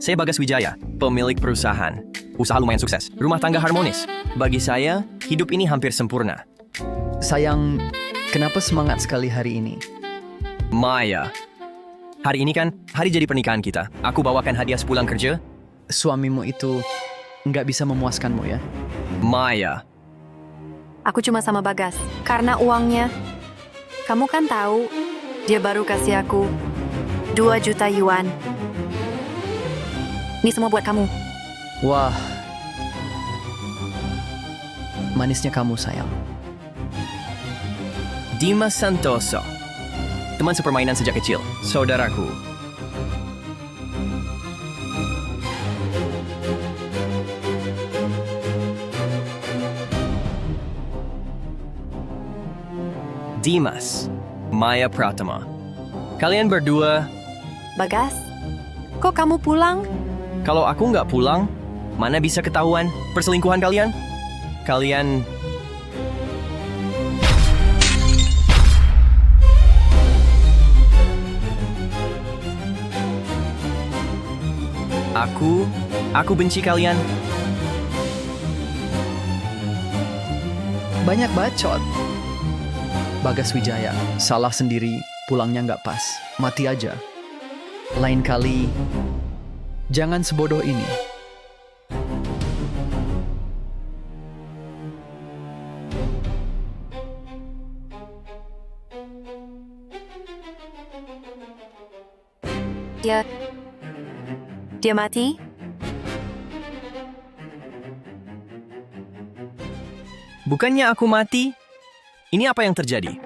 Saya Bagas Wijaya, pemilik perusahaan. Usaha lumayan sukses, rumah tangga harmonis. Bagi saya, hidup ini hampir sempurna. Sayang, kenapa semangat sekali hari ini? Maya, hari ini kan hari jadi pernikahan kita. Aku bawakan hadiah sepulang kerja. Suamimu itu nggak bisa memuaskanmu ya? Maya, Aku cuma sama Bagas, karena uangnya. Kamu kan tahu, dia baru kasih aku 2 juta yuan. Ini semua buat kamu. Wah, manisnya kamu sayang. Dimas Santoso, teman sepermainan sejak kecil, saudaraku. Dimas, Maya Pratama. Kalian berdua, Bagas, kok kamu pulang? kalau aku nggak pulang, mana bisa ketahuan perselingkuhan kalian? Kalian... Aku benci kalian. Banyak bacot. Bagas Wijaya, salah sendiri, pulangnya nggak pas. Mati aja. Lain kali, jangan sebodoh ini. Dia mati? Bukannya aku mati? Ini apa yang terjadi?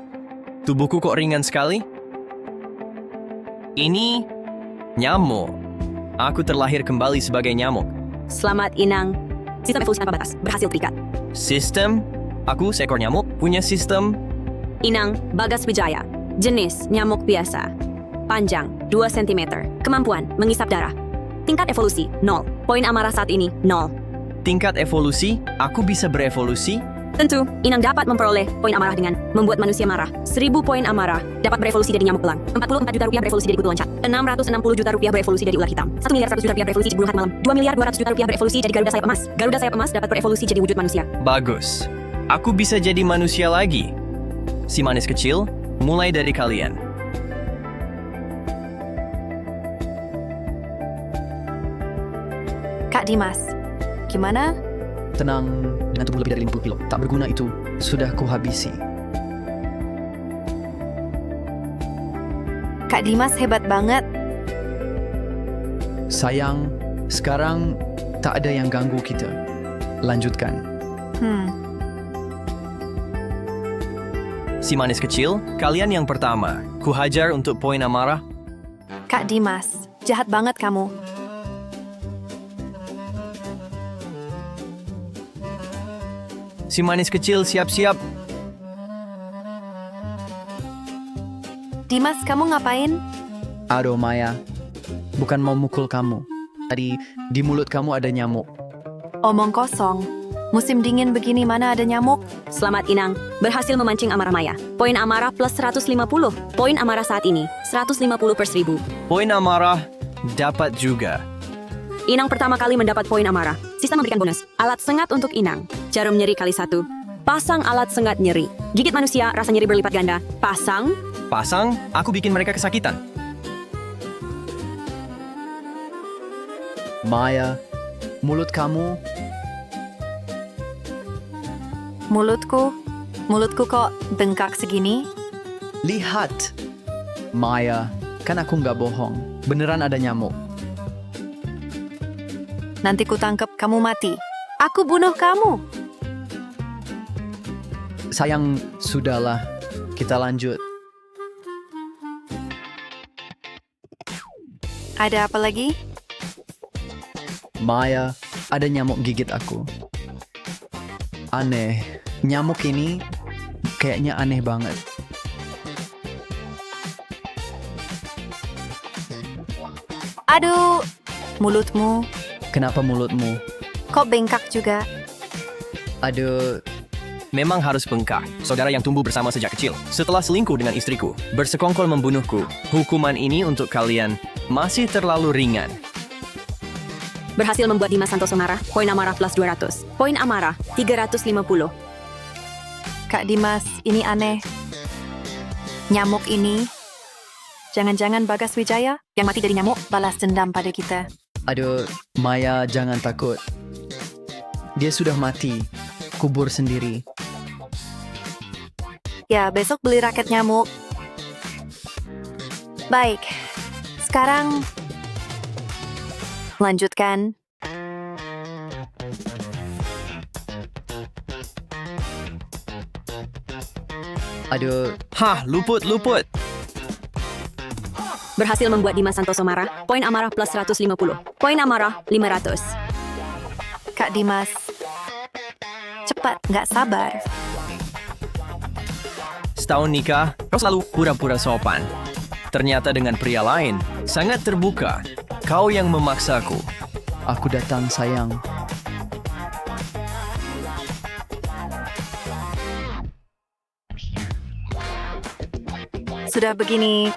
Tubuhku kok ringan sekali? Ini nyamuk. Aku terlahir kembali sebagai nyamuk. Selamat Inang. Sistem evolusi tanpa batas berhasil terikat. Sistem? Aku seekor nyamuk punya sistem? Inang Bagas Wijaya. Jenis nyamuk biasa. Panjang 2 cm. Kemampuan mengisap darah. Tingkat evolusi 0. Poin amarah saat ini 0. Tingkat evolusi? Aku bisa berevolusi? Tentu, Inang dapat memperoleh poin amarah dengan membuat manusia marah. 1000 poin amarah dapat berevolusi jadi nyamuk belang. 44 juta rupiah berevolusi jadi kutu loncat. 660 juta rupiah berevolusi jadi ular hitam. 1 miliar 100 juta rupiah berevolusi jadi bulu hat malam. 2 miliar 200 juta rupiah berevolusi jadi garuda sayap emas. Garuda sayap emas dapat berevolusi jadi wujud manusia. Bagus. Aku bisa jadi manusia lagi. Si manis kecil, mulai dari kalian. Kak Dimas, gimana? Tenang, dengan tubuh lebih dari 50 kilo. Tak berguna itu, sudah kuhabisi. Kak Dimas hebat banget. Sayang, sekarang tak ada yang ganggu kita. Lanjutkan. Si manis kecil, kalian yang pertama. Kuhajar untuk poin amarah. Kak Dimas, jahat banget kamu. Si manis kecil siap-siap. Dimas, kamu ngapain? Aduh Maya, bukan mau mukul kamu. Tadi di mulut kamu ada nyamuk. Omong kosong. Musim dingin begini mana ada nyamuk? Selamat Inang, berhasil memancing amarah Maya. Poin amarah plus 150. Poin amarah saat ini 150 per 1000. Poin amarah dapat juga. Inang pertama kali mendapat poin amarah. Sistem memberikan bonus. Alat sengat untuk Inang. Jarum nyeri kali 1. Pasang alat sengat nyeri. Gigit manusia, rasa nyeri berlipat ganda. Pasang. Pasang, aku bikin mereka kesakitan. Maya, mulut kamu Mulutku kok bengkak segini? lihat. Maya, kan aku nggak bohong. Beneran ada nyamuk. Nanti ku tangkep kamu mati. Aku bunuh kamu. Sayang, sudahlah. Kita lanjut. Ada apa lagi? Maya, ada nyamuk gigit aku. Aneh. Nyamuk ini kayaknya aneh banget. Aduh, mulutmu. Kenapa mulutmu? Kok bengkak juga? Aduh, Memang harus bengkak, saudara yang tumbuh bersama sejak kecil. Setelah selingkuh dengan istriku, bersekongkol membunuhku. Hukuman ini untuk kalian masih terlalu ringan. Berhasil membuat Dimas Santoso marah. Poin amarah plus 200. Poin amarah 350. Kak Dimas, ini aneh. Nyamuk ini, jangan-jangan Bagas Wijaya yang mati dari nyamuk balas dendam pada kita. Aduh, Maya jangan takut. Dia sudah mati. Kubur sendiri. Ya, besok beli raket nyamuk. Baik, sekarang lanjutkan. Aduh, Hah, luput. Berhasil membuat Dimas Santoso marah. Poin amarah plus 150. Poin amarah 500. Kak Dimas, cepat, nggak sabar. Setahun nikah, kau selalu pura-pura sopan. Ternyata dengan pria lain, sangat terbuka. Kau yang memaksaku. aku datang sayang. Sudah begini,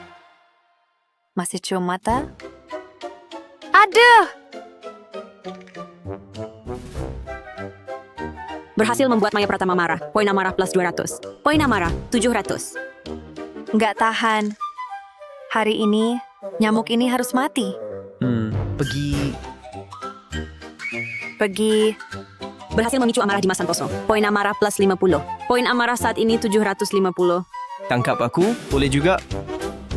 masih cium mata? Aduh! Berhasil membuat Maya Pratama marah. Poin amarah plus 200. Poin amarah 700. Nggak tahan. Hari ini, nyamuk ini harus mati. Pergi. Berhasil memicu amarah Dimas Santoso. Poin amarah plus 50. Poin amarah saat ini 750. Tangkap aku, boleh juga.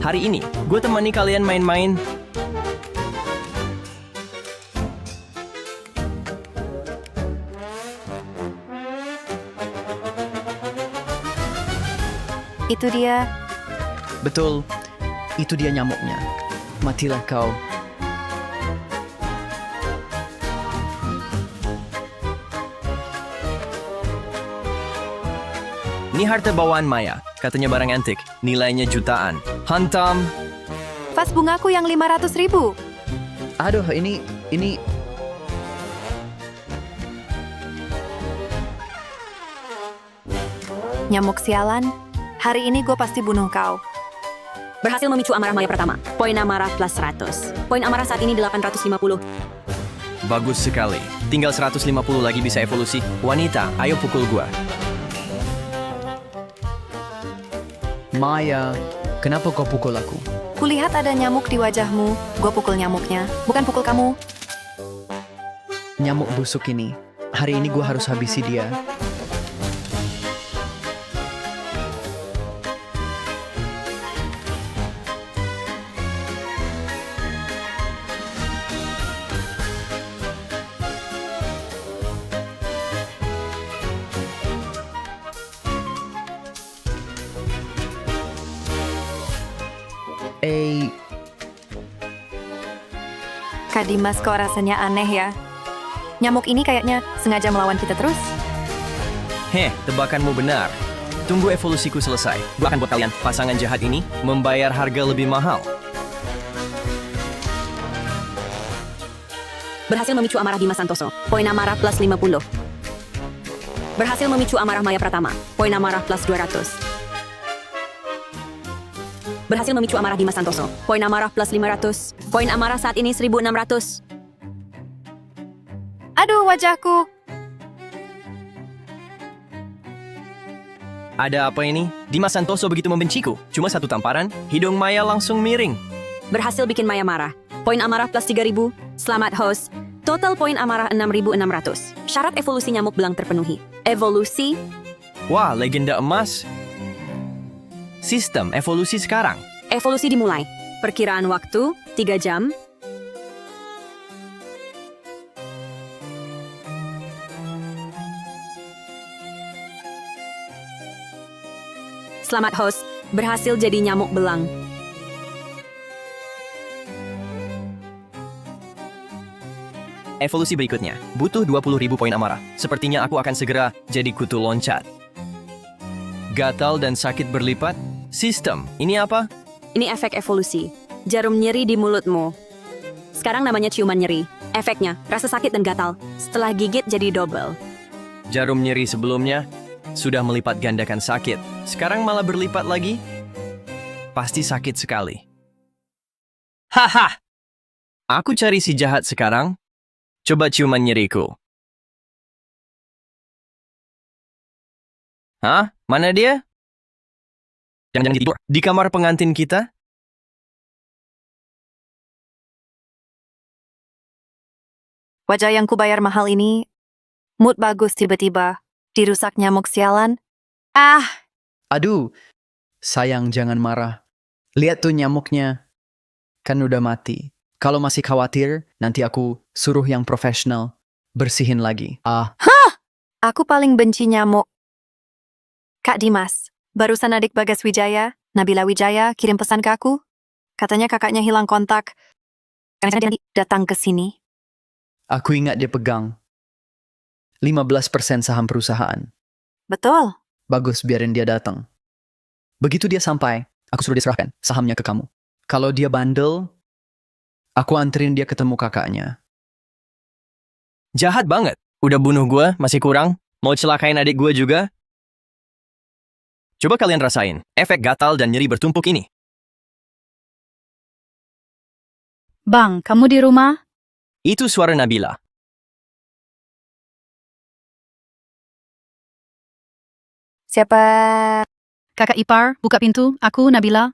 Hari ini, gue temani kalian main-main. Itu dia. Betul, itu dia nyamuknya. Matilah kau. Ini harta bawaan Maya. Katanya barang antik. Nilainya jutaan. Hantam. Vas bungaku yang 500.000. Aduh, ini... Nyamuk sialan, hari ini gue pasti bunuh kau. Berhasil memicu amarah Maya Pratama. Poin amarah plus 100. Poin amarah saat ini 850. Bagus sekali. Tinggal 150 lagi bisa evolusi. Wanita, ayo pukul gua. Maya, kenapa kau pukul aku? Kulihat ada nyamuk di wajahmu, gue pukul nyamuknya, bukan pukul kamu. Nyamuk busuk ini. Hari ini gue harus habisi dia. Kak Dimas, kok rasanya aneh ya? Nyamuk ini kayaknya sengaja melawan kita terus. Heh, tebakanmu benar. Tunggu evolusiku selesai. Gua akan buat kalian, pasangan jahat ini, membayar harga lebih mahal. Berhasil memicu amarah Dimas Santoso. Poin amarah plus 50. Berhasil memicu amarah Maya Pratama. Poin amarah plus 200. Berhasil memicu amarah Dimas Santoso. Poin amarah plus 500. Poin amarah saat ini 1.600. Aduh, wajahku. Ada apa ini? Dimas Santoso begitu membenciku. Cuma satu tamparan, hidung Maya langsung miring. Berhasil bikin Maya marah. Poin amarah plus 3.000. Selamat host. Total poin amarah 6.600. Syarat evolusi nyamuk belang terpenuhi. Evolusi. Wah, legenda emas. Sistem evolusi sekarang. Evolusi dimulai. Perkiraan waktu 3 jam. Selamat host, berhasil jadi nyamuk belang. Evolusi berikutnya, butuh 20.000 poin amarah. Sepertinya aku akan segera jadi kutu loncat. Gatal dan sakit berlipat. Sistem, ini apa? Ini efek evolusi. Jarum nyeri di mulutmu. Sekarang namanya ciuman nyeri. Efeknya, rasa sakit dan gatal. Setelah gigit jadi double. Jarum nyeri sebelumnya sudah melipat gandakan sakit. Sekarang malah berlipat lagi? Pasti sakit sekali. Haha! Aku cari si jahat sekarang. Coba ciuman nyeriku. Hah? Mana dia? Jangan-jangan tidur. Di kamar pengantin kita? Wajah yang kubayar mahal ini, mood bagus tiba-tiba, dirusak nyamuk sialan. Ah, Aduh, sayang jangan marah. Lihat tuh nyamuknya. Kan udah mati. Kalau masih khawatir, nanti aku suruh yang profesional bersihin lagi. aku paling benci nyamuk. Kak Dimas, barusan adik Bagas Wijaya, Nabila Wijaya, kirim pesan ke aku. Katanya kakaknya hilang kontak. Karena dia datang ke sini. Aku ingat dia pegang 15% saham perusahaan. Betul. Bagus, biarin dia datang. Begitu dia sampai, aku suruh dia serahkan sahamnya ke kamu. Kalau dia bandel, aku anterin dia ketemu kakaknya. Jahat banget. Udah bunuh gue, masih kurang. Mau celakain adik gue juga. Coba kalian rasain efek gatal dan nyeri bertumpuk ini. Bang, kamu di rumah? Itu suara Nabila. Siapa Kakak ipar, buka pintu. Aku, Nabila.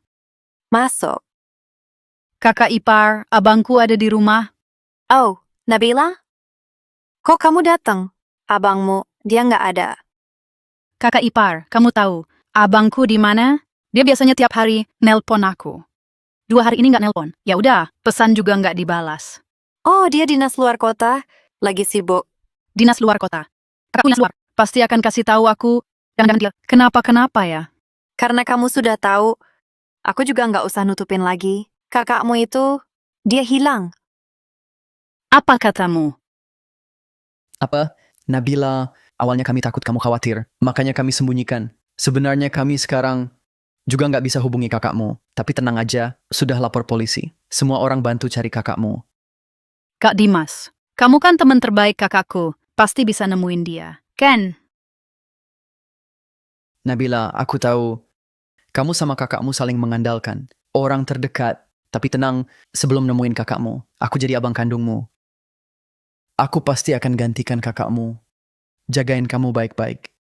masuk? Kakak ipar, abangku ada di rumah. Oh, Nabila? Kok kamu datang? Abangmu, dia nggak ada. Kakak ipar, kamu tahu, abangku di mana? Dia biasanya tiap hari nelpon aku. 2 hari ini nggak nelpon. Ya udah, pesan juga nggak dibalas. Oh, dia dinas luar kota, lagi sibuk. Dinas luar kota. Kakakku dinas luar. Pasti akan kasih tahu aku. Jangan dia. Kenapa ya? Karena kamu sudah tahu, aku juga nggak usah nutupin lagi. Kakakmu itu, dia hilang. Apa katamu? Apa? Nabila, awalnya kami takut kamu khawatir, makanya kami sembunyikan. Sebenarnya kami sekarang juga nggak bisa hubungi kakakmu. Tapi tenang aja, sudah lapor polisi. Semua orang bantu cari kakakmu. Kak Dimas, kamu kan teman terbaik kakakku. Pasti bisa nemuin dia. Ken, Nabila, aku tahu kamu sama kakakmu saling mengandalkan. Orang terdekat. Tapi tenang, sebelum nemuin kakakmu, aku jadi abang kandungmu. Aku pasti akan gantikan kakakmu. Jagain kamu baik-baik.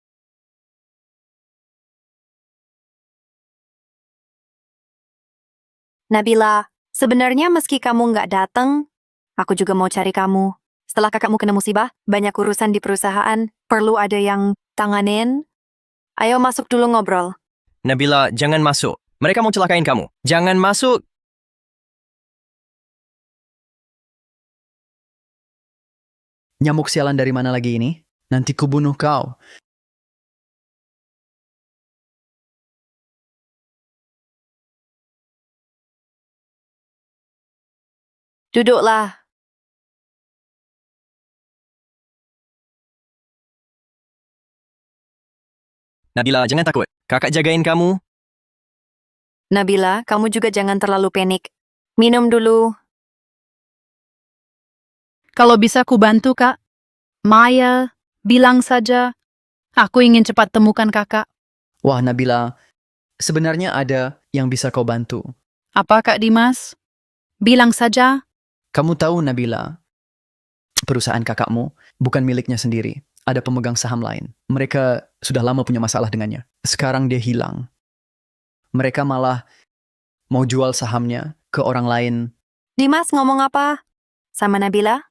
Nabila, sebenarnya meski kamu nggak datang, aku juga mau cari kamu. Setelah kakakmu kena musibah, banyak urusan di perusahaan, perlu ada yang tanganin. Ayo masuk dulu ngobrol. Nabila, jangan masuk. Mereka mau celakain kamu. Jangan masuk. Nyamuk sialan dari mana lagi ini? Nanti kubunuh kau. Duduklah. Nabila, jangan takut. Kakak jagain kamu. Nabila, kamu juga jangan terlalu panik. Minum dulu. kalau bisa ku bantu kak. Maya, bilang saja. Aku ingin cepat temukan kakak. Wah, Nabila, sebenarnya ada yang bisa kau bantu. Apa Kak Dimas? Bilang saja. Kamu tahu, Nabila, perusahaan kakakmu bukan miliknya sendiri. Ada pemegang saham lain. Mereka sudah lama punya masalah dengannya. Sekarang dia hilang. Mereka malah mau jual sahamnya ke orang lain. Dimas ngomong apa? Sama Nabila?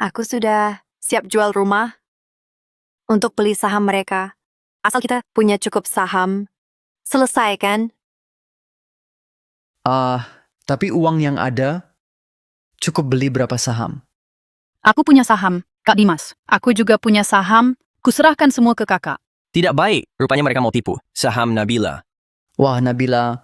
Aku sudah siap jual rumah untuk beli saham mereka. Asal kita punya cukup saham. Selesai kan? Tapi uang yang ada cukup beli berapa saham. Aku punya saham, Kak Dimas. Aku juga punya saham. Kuserahkan semua ke kakak. Tidak baik. Rupanya mereka mau tipu. Saham Nabila. Wah, Nabila,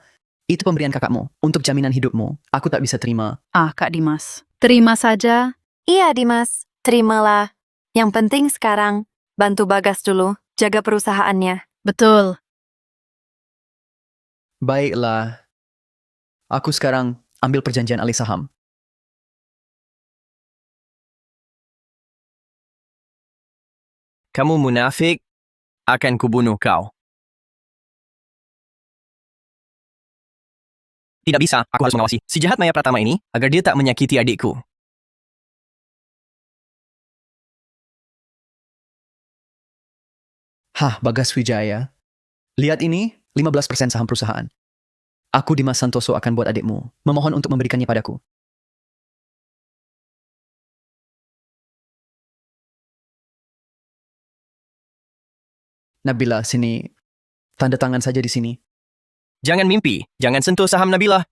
itu pemberian kakakmu untuk jaminan hidupmu. Aku tak bisa terima. Kak Dimas. Terima saja. Iya, Dimas. Terimalah. Yang penting sekarang, bantu Bagas dulu. Jaga perusahaannya. Betul. Baiklah. Aku sekarang ambil perjanjian alih saham. Kamu munafik. Akan kubunuh kau. Tidak bisa. Aku harus mengawasi si jahat Maya Pratama ini agar dia tak menyakiti adikku. Hah, Bagas Wijaya. Lihat ini, 15% saham perusahaan. Aku Dimas Santoso akan buat adikmu. Memohon untuk memberikannya padaku. Nabila, sini. Tanda tangan saja di sini. Jangan mimpi, jangan sentuh saham Nabila.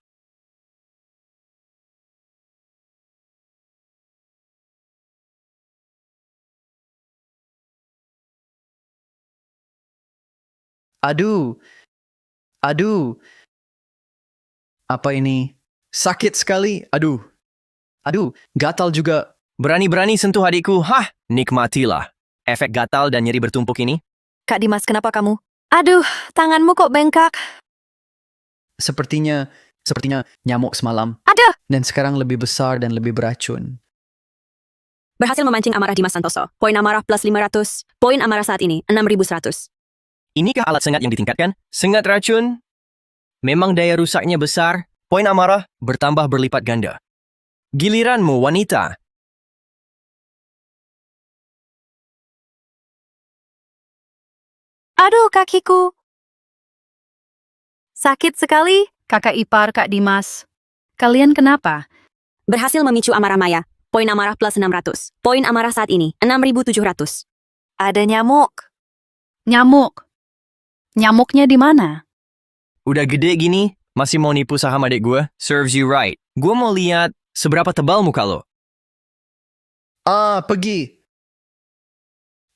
Aduh. Aduh. Apa ini? Sakit sekali. Aduh. Aduh, gatal juga. Berani-berani sentuh adikku, hah? Nikmatilah. Efek gatal dan nyeri bertumpuk ini. Kak Dimas, kenapa kamu? Aduh, tanganmu kok bengkak. Sepertinya nyamuk semalam. Aduh, Dan sekarang lebih besar dan lebih beracun. Berhasil memancing amarah Dimas Santoso. Poin amarah plus 500. Poin amarah saat ini 6.100. Inikah alat sengat yang ditingkatkan? Sengat racun? Memang daya rusaknya besar. Poin amarah bertambah berlipat ganda. Giliranmu, wanita. aduh kakiku. Sakit sekali. Kakak ipar, Kak Dimas. Kalian kenapa? Berhasil memicu amarah Maya. Poin amarah plus 600. Poin amarah saat ini 6.700. Ada nyamuk. Nyamuk. Nyamuknya di mana? Udah gede gini, masih mau nipu saham adik gue? Serves you right. Gue mau lihat seberapa tebal muka lo. Pergi.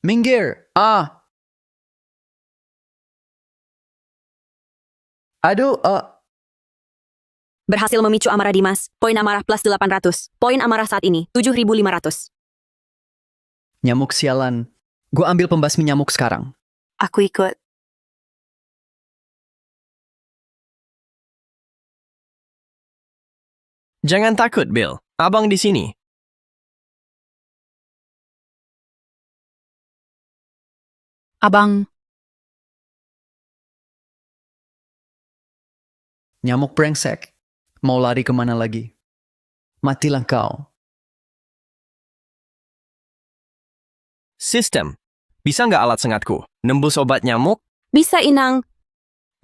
Minggir. Aduh, Berhasil memicu amarah Dimas. Poin amarah plus 800. Poin amarah saat ini 7.500. nyamuk sialan. Gue ambil pembasmi nyamuk sekarang. Aku ikut. Jangan takut, Bill. Abang di sini. Abang, Nyamuk brengsek. Mau lari kemana lagi? Matilah kau. Sistem. Bisa nggak alat sengatku? Nembus obat nyamuk? Bisa Inang.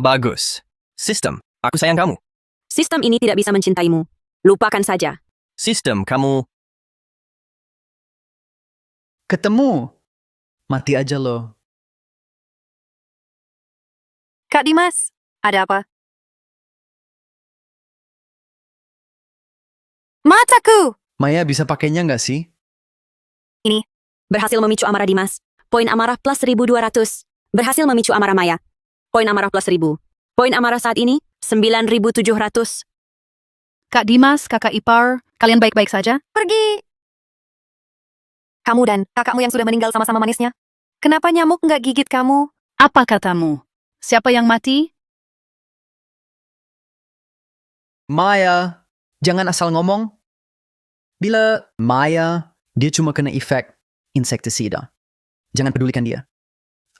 Bagus. Sistem. Aku sayang kamu. Sistem ini tidak bisa mencintaimu. Lupakan saja. Sistem, kamu... Ketemu. Mati aja lo. Kak Dimas, ada apa? Mataku! Maya bisa pakainya nggak sih? Berhasil memicu amarah Dimas. Poin amarah plus 1.200. Berhasil memicu amarah Maya. Poin amarah plus 1.000. Poin amarah saat ini 9.700. Kak Dimas, kakak ipar, kalian baik-baik saja? Pergi! Kamu dan kakakmu yang sudah meninggal sama-sama manisnya. Kenapa nyamuk nggak gigit kamu? Apa katamu? Siapa yang mati? Maya, jangan asal ngomong. Bila Maya, dia cuma kena efek insektisida. Jangan pedulikan dia.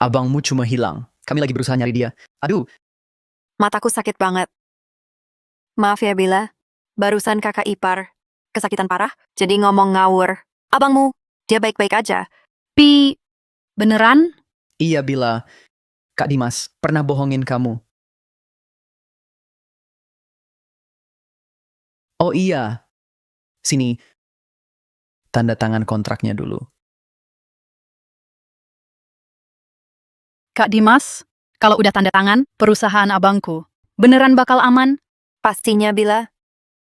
Abangmu cuma hilang. Kami lagi berusaha nyari dia. Aduh, Mataku sakit banget. Maaf ya Bila, barusan kakak ipar. Kesakitan parah, jadi ngomong ngawur. Abangmu, dia baik-baik aja. Beneran? iya Bila. Kak Dimas pernah bohongin kamu. Oh iya. Sini. Tanda tangan kontraknya dulu. Kak Dimas, kalau udah tanda tangan, perusahaan abangku. Beneran bakal aman? Pastinya Bila.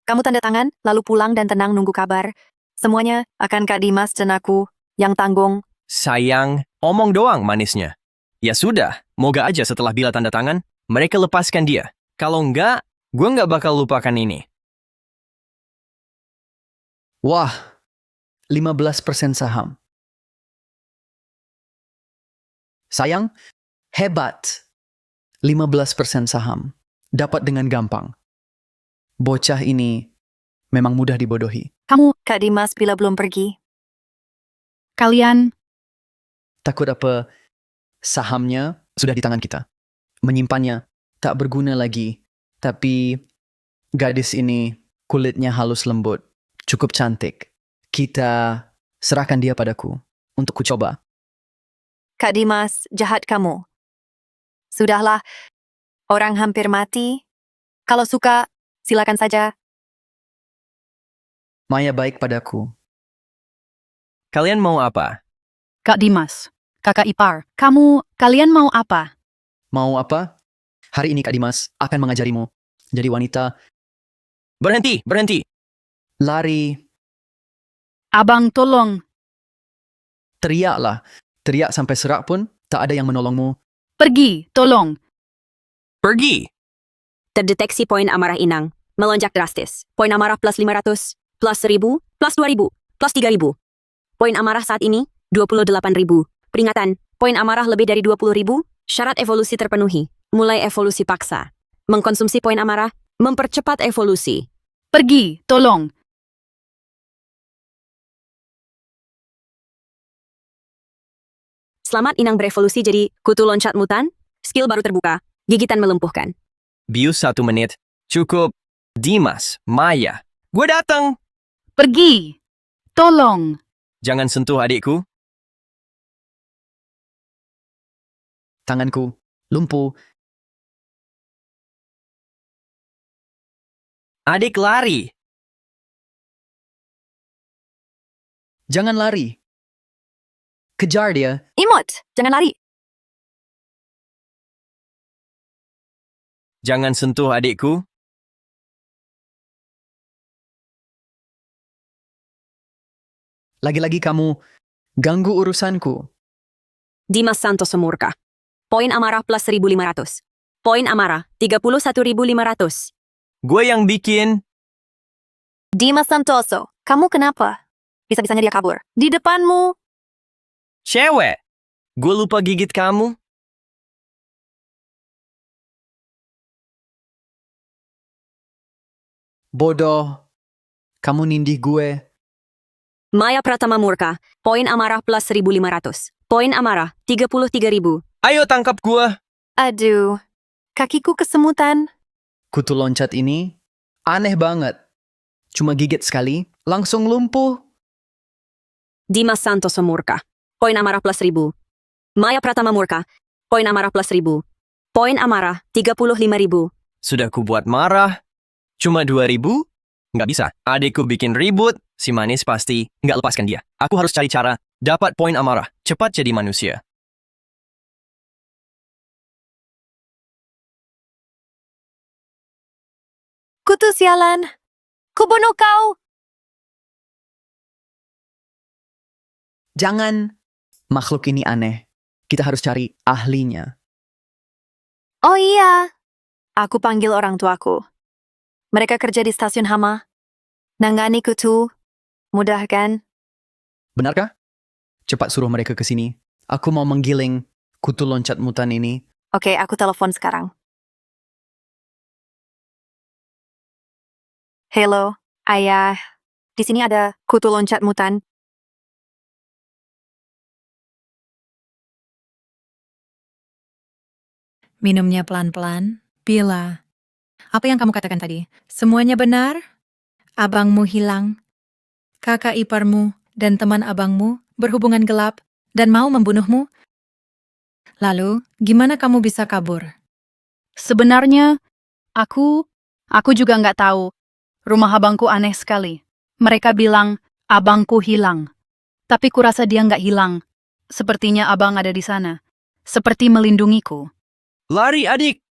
Kamu tanda tangan, lalu pulang dan tenang nunggu kabar. Semuanya akan Kak Dimas dan aku yang tanggung. Sayang, omong doang manisnya. Ya sudah, moga aja setelah Bila tanda tangan, mereka lepaskan dia. Kalau enggak, gue nggak bakal lupakan ini. Wah, 15% saham. Sayang, hebat. 15% saham. Dapat dengan gampang. Bocah ini memang mudah dibodohi. Kak Dimas Bila belum pergi. Kalian, Takut apa? Sahamnya sudah di tangan kita. Menyimpannya tak berguna lagi. Tapi gadis ini kulitnya halus lembut. Cukup cantik. Kita serahkan dia padaku untuk ku coba. Kak Dimas, jahat kamu. Sudahlah, orang hampir mati. Kalau suka, silakan saja. Maya baik padaku. Kalian mau apa? Kak Dimas, kakak ipar, kalian mau apa? Mau apa? Hari ini Kak Dimas akan mengajarimu. Jadi wanita, Berhenti, berhenti. lari, Abang tolong, teriaklah. Teriak sampai serak pun tak ada yang menolongmu. pergi, tolong. Pergi. Terdeteksi poin amarah Inang. Melonjak drastis. Poin amarah plus 500, plus 1000, plus 2000, plus 3000. Poin amarah saat ini, 28.000. Peringatan, poin amarah lebih dari 20.000, syarat evolusi terpenuhi. Mulai evolusi paksa. Mengkonsumsi poin amarah, mempercepat evolusi. Pergi, tolong. Selamat Inang berevolusi jadi kutu loncat mutan. Skill baru terbuka. Gigitan melumpuhkan. Bius 1 menit. Cukup. Dimas, Maya. Gue datang. Pergi, tolong. Jangan sentuh adikku. Tanganku lumpuh. Adik lari. Jangan lari. Kejar dia. Imut, jangan lari. Jangan sentuh adikku. Lagi-lagi kamu ganggu urusanku. Dimas Santoso murka. Poin amarah plus 1.500. Poin amarah 31.500. Gue yang bikin. Dimas Santoso, kamu kenapa? Bisa-bisanya dia kabur. Di depanmu. Cewek. Gue lupa gigit kamu. Bodoh. Kamu nindih gue. Maya Pratama murka. Poin amarah plus 1.500. Poin amarah 33.000. Ayo tangkap gue. Aduh, kakiku kesemutan. Kutu loncat ini aneh banget. Cuma gigit sekali, langsung lumpuh. Dimas Santoso murka. Poin amarah plus 1.000. Maya Pratama murka. Poin amarah plus 1.000. Poin amarah 35.000. Sudah ku buat marah. Cuma 2.000? Nggak bisa. Adikku bikin ribut. Si manis pasti nggak lepaskan dia. Aku harus cari cara. Dapat poin amarah. Cepat jadi manusia. Kutu sialan. Kubunuh kau. Jangan. Makhluk ini aneh. Kita harus cari ahlinya. Oh iya. Aku panggil orang tuaku. Mereka kerja di stasiun Hama. Nangani kutu. Mudah kan? Benarkah? Cepat suruh mereka ke sini. Aku mau menggiling kutu loncat mutan ini. Oke, aku telepon sekarang. Halo, ayah. Di sini ada kutu loncat mutan. Minumnya pelan-pelan. Bila. Apa yang kamu katakan tadi? Semuanya benar? Abangmu hilang. Kakak iparmu dan teman abangmu berhubungan gelap dan mau membunuhmu? Lalu, gimana kamu bisa kabur? Sebenarnya, aku juga nggak tahu. Rumah abangku aneh sekali. Mereka bilang, abangku hilang. Tapi kurasa dia nggak hilang. Sepertinya abang ada di sana. Seperti melindungiku. Lari adik.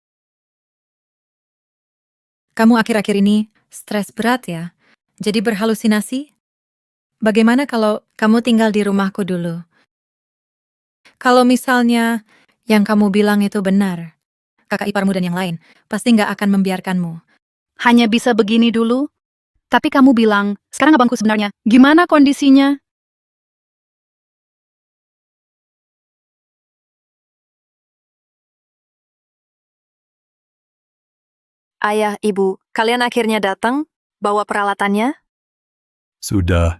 Kamu akhir-akhir ini stres berat ya? Jadi berhalusinasi? Bagaimana kalau kamu tinggal di rumahku dulu? Kalau misalnya yang kamu bilang itu benar, kakak iparmu dan yang lain pasti nggak akan membiarkanmu. Hanya bisa begini dulu? Tapi kamu bilang, sekarang abangku sebenarnya, gimana kondisinya? Ayah, ibu, kalian akhirnya datang? Bawa peralatannya? Sudah.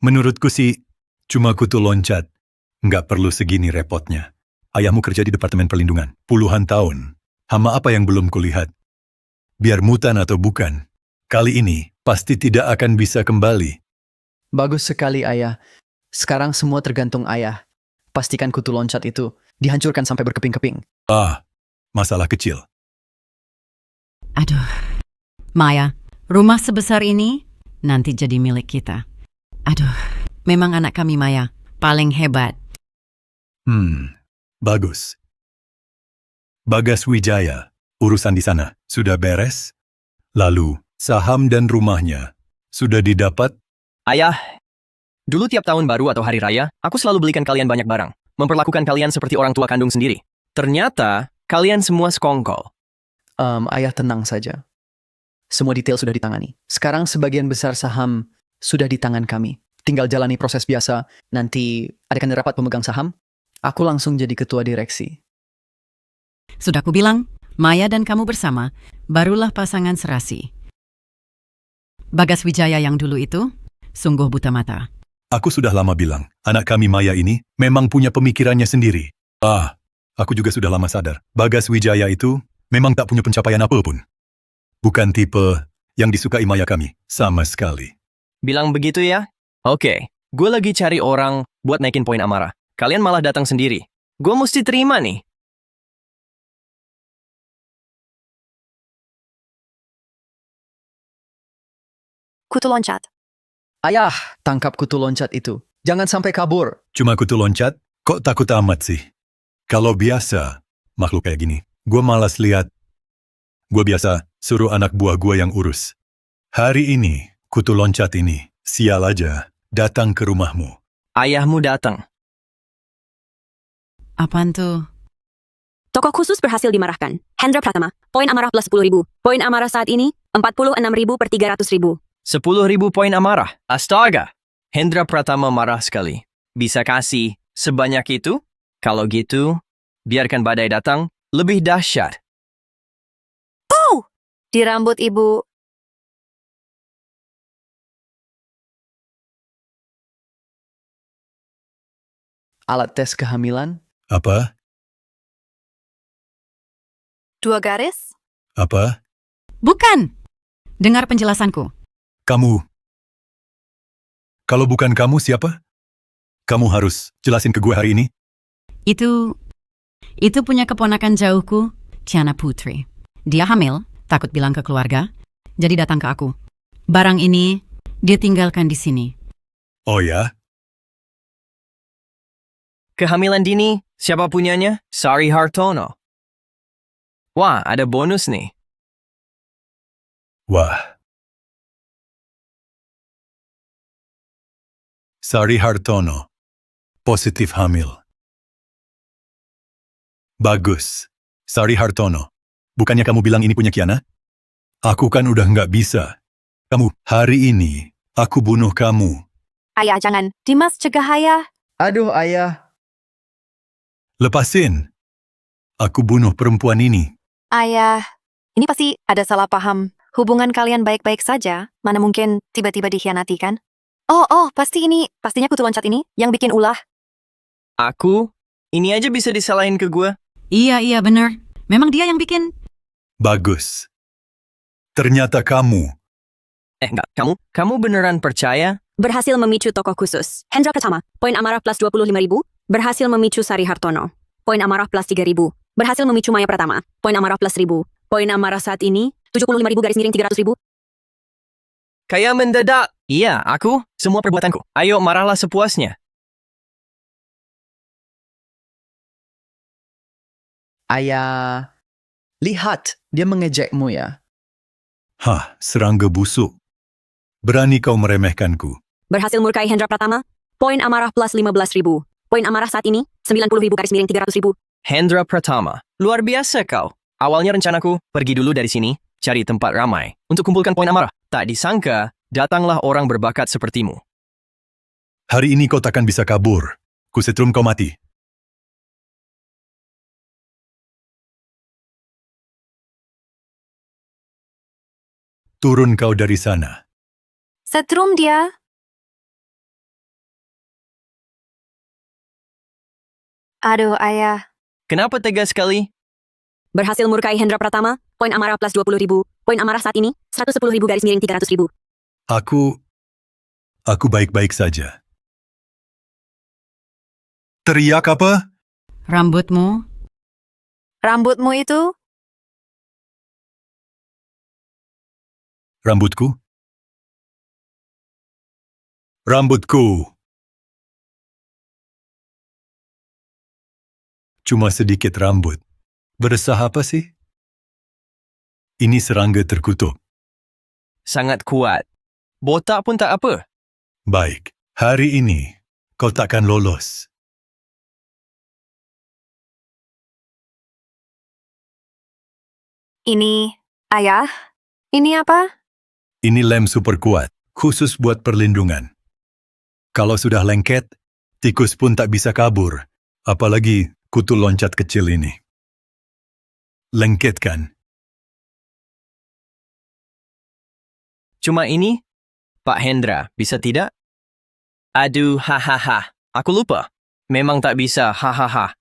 Menurutku sih, cuma kutu loncat. Nggak perlu segini repotnya. Ayahmu kerja di Departemen Perlindungan. Puluhan tahun. Hama apa yang belum kulihat? Biar mutan atau bukan, kali ini pasti tidak akan bisa kembali. Bagus sekali, ayah. Sekarang semua tergantung ayah. pastikan kutu loncat itu dihancurkan sampai berkeping-keping. Masalah kecil. Aduh, Maya, rumah sebesar ini nanti jadi milik kita. Aduh, memang anak kami Maya paling hebat. Bagus. Bagas Wijaya, urusan di sana sudah beres? Lalu, saham dan rumahnya sudah didapat? Ayah, dulu tiap tahun baru atau hari raya, aku selalu belikan kalian banyak barang. Memperlakukan kalian seperti orang tua kandung sendiri. Ternyata, kalian semua sekongkol. Ayah tenang saja. Semua detail sudah ditangani. Sekarang sebagian besar saham sudah di tangan kami. Tinggal jalani proses biasa. Nanti adakan rapat pemegang saham. Aku langsung jadi ketua direksi. Sudah ku bilang, Maya dan kamu bersama barulah pasangan serasi. Bagas Wijaya yang dulu itu sungguh buta mata. Aku sudah lama bilang, anak kami Maya ini memang punya pemikirannya sendiri. Aku juga sudah lama sadar. Bagas Wijaya itu memang tak punya pencapaian apapun. Bukan tipe yang disukai Maya kami, sama sekali. Bilang begitu ya? Oke, gue lagi cari orang buat naikin poin amarah. Kalian malah datang sendiri. Gue mesti terima nih. Kutu loncat. Ayah, tangkap kutu loncat itu. Jangan sampai kabur. Cuma kutu loncat, kok takut amat sih? Kalau biasa, makhluk kayak gini, gue malas lihat. Gue biasa suruh anak buah gue yang urus. Hari ini, kutu loncat ini, sial aja, datang ke rumahmu. Ayahmu datang. Apaan tuh? Tokoh khusus berhasil dimarahkan. Hendra Pratama, poin amarah plus 10.000. Poin amarah saat ini, 46.000 per 300.000. 10.000 poin amarah. Astaga! Hendra Pratama marah sekali. Bisa kasih sebanyak itu? Kalau gitu, biarkan badai datang lebih dahsyat. Di rambut ibu. Alat tes kehamilan. Apa? 2 garis. Apa? Bukan! Dengar penjelasanku. Kamu. Kalau bukan kamu, siapa? Kamu harus jelasin ke gue hari ini. Itu punya keponakan jauhku, Tiana Putri. Dia hamil, takut bilang ke keluarga, jadi datang ke aku. Barang ini dia tinggalkan di sini. Oh ya? Kehamilan dini, siapa punyanya? Sari Hartono. Wah, ada bonus nih. Wah. Sari Hartono. Positif hamil. Bagus. Sari Hartono. Bukannya kamu bilang ini punya Kiana? Aku kan udah nggak bisa. Kamu, hari ini, aku bunuh kamu. Ayah, jangan. Dimas, cegah ayah. Aduh, ayah. Lepasin. Aku bunuh perempuan ini. Ayah, ini pasti ada salah paham. Hubungan kalian baik-baik saja. Mana mungkin tiba-tiba dikhianati kan? Pastinya kutu loncat ini yang bikin ulah. Aku? Ini aja bisa disalahin ke gue? Iya, bener. Memang dia yang bikin. Bagus. Ternyata kamu. Enggak, kamu beneran percaya? Berhasil memicu tokoh khusus. Hendra Pratama, poin amarah plus 25.000. Berhasil memicu Sari Hartono. Poin amarah plus 3.000. Berhasil memicu Maya Pratama. Poin amarah plus 1.000. Poin amarah saat ini, 75.000 / 300.000. Kayak mendadak. Iya, aku, semua perbuatanku. Ayo, marahlah sepuasnya. Ayah. Lihat, dia mengejekmu ya. Serangga busuk. Berani kau meremehkanku. Berhasil murkai Hendra Pratama. Poin amarah plus 15.000. Poin amarah saat ini, 90.000 / 300.000. Hendra Pratama, luar biasa kau. Awalnya rencanaku, pergi dulu dari sini, cari tempat ramai, untuk kumpulkan poin amarah. Tak disangka, datanglah orang berbakat sepertimu. Hari ini kau takkan bisa kabur. Kusetrum kau mati. Turun kau dari sana. Setrum dia. Aduh, ayah. Kenapa tegas sekali? Berhasil murkai Hendra Pratama. Poin amarah plus 20.000. Poin amarah saat ini, 110.000 / 300.000. Aku baik-baik saja. Teriak apa? Rambutmu, Rambutmu itu? Rambutku? Rambutku. Cuma sedikit rambut. Beresah apa sih? Ini serangga terkutuk. Sangat kuat. Botak pun tak apa. Baik, hari ini kau takkan lolos. Ini, ayah? Ini apa? Ini lem super kuat, khusus buat perlindungan. Kalau sudah lengket, tikus pun tak bisa kabur, apalagi kutu loncat kecil ini. Lengket kan? Cuma ini? Pak Hendra, bisa tidak? Aduh, hahaha. Aku lupa. Memang tak bisa, hahaha.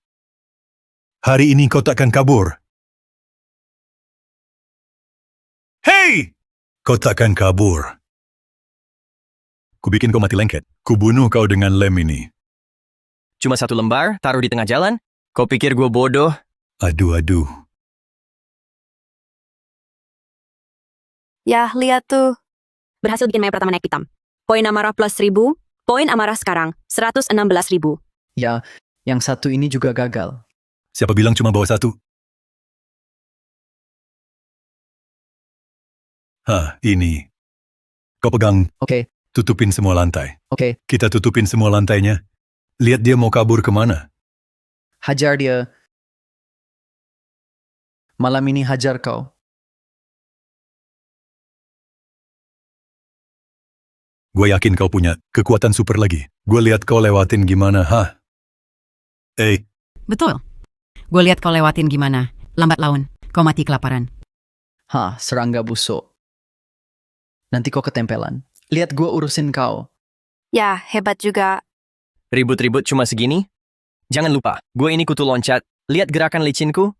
Hari ini kau takkan kabur. Hei! Kau takkan kabur. Kubikin kau mati lengket. Kubunuh kau dengan lem ini. Cuma satu lembar, taruh di tengah jalan. Kau pikir gue bodoh? Aduh. Yah, lihat tuh. Berhasil bikin Maya Pratama naik hitam. Poin amarah plus 1000, poin amarah sekarang 116.000. Ya, yang satu ini juga gagal. Siapa bilang cuma bawa satu? Ini. Kau pegang, Oke, tutupin semua lantai. oke. Kita tutupin semua lantainya. Lihat dia mau kabur kemana. Hajar dia. Malam ini hajar kau. Gue yakin kau punya kekuatan super lagi. Gue lihat kau lewatin gimana, betul. Gue lihat kau lewatin gimana. Lambat laun, kau mati kelaparan. Serangga busuk. Nanti kau ketempelan. Lihat gue urusin kau. Ya, hebat juga. Ribut-ribut cuma segini? Jangan lupa, gue ini kutu loncat. Lihat gerakan licinku.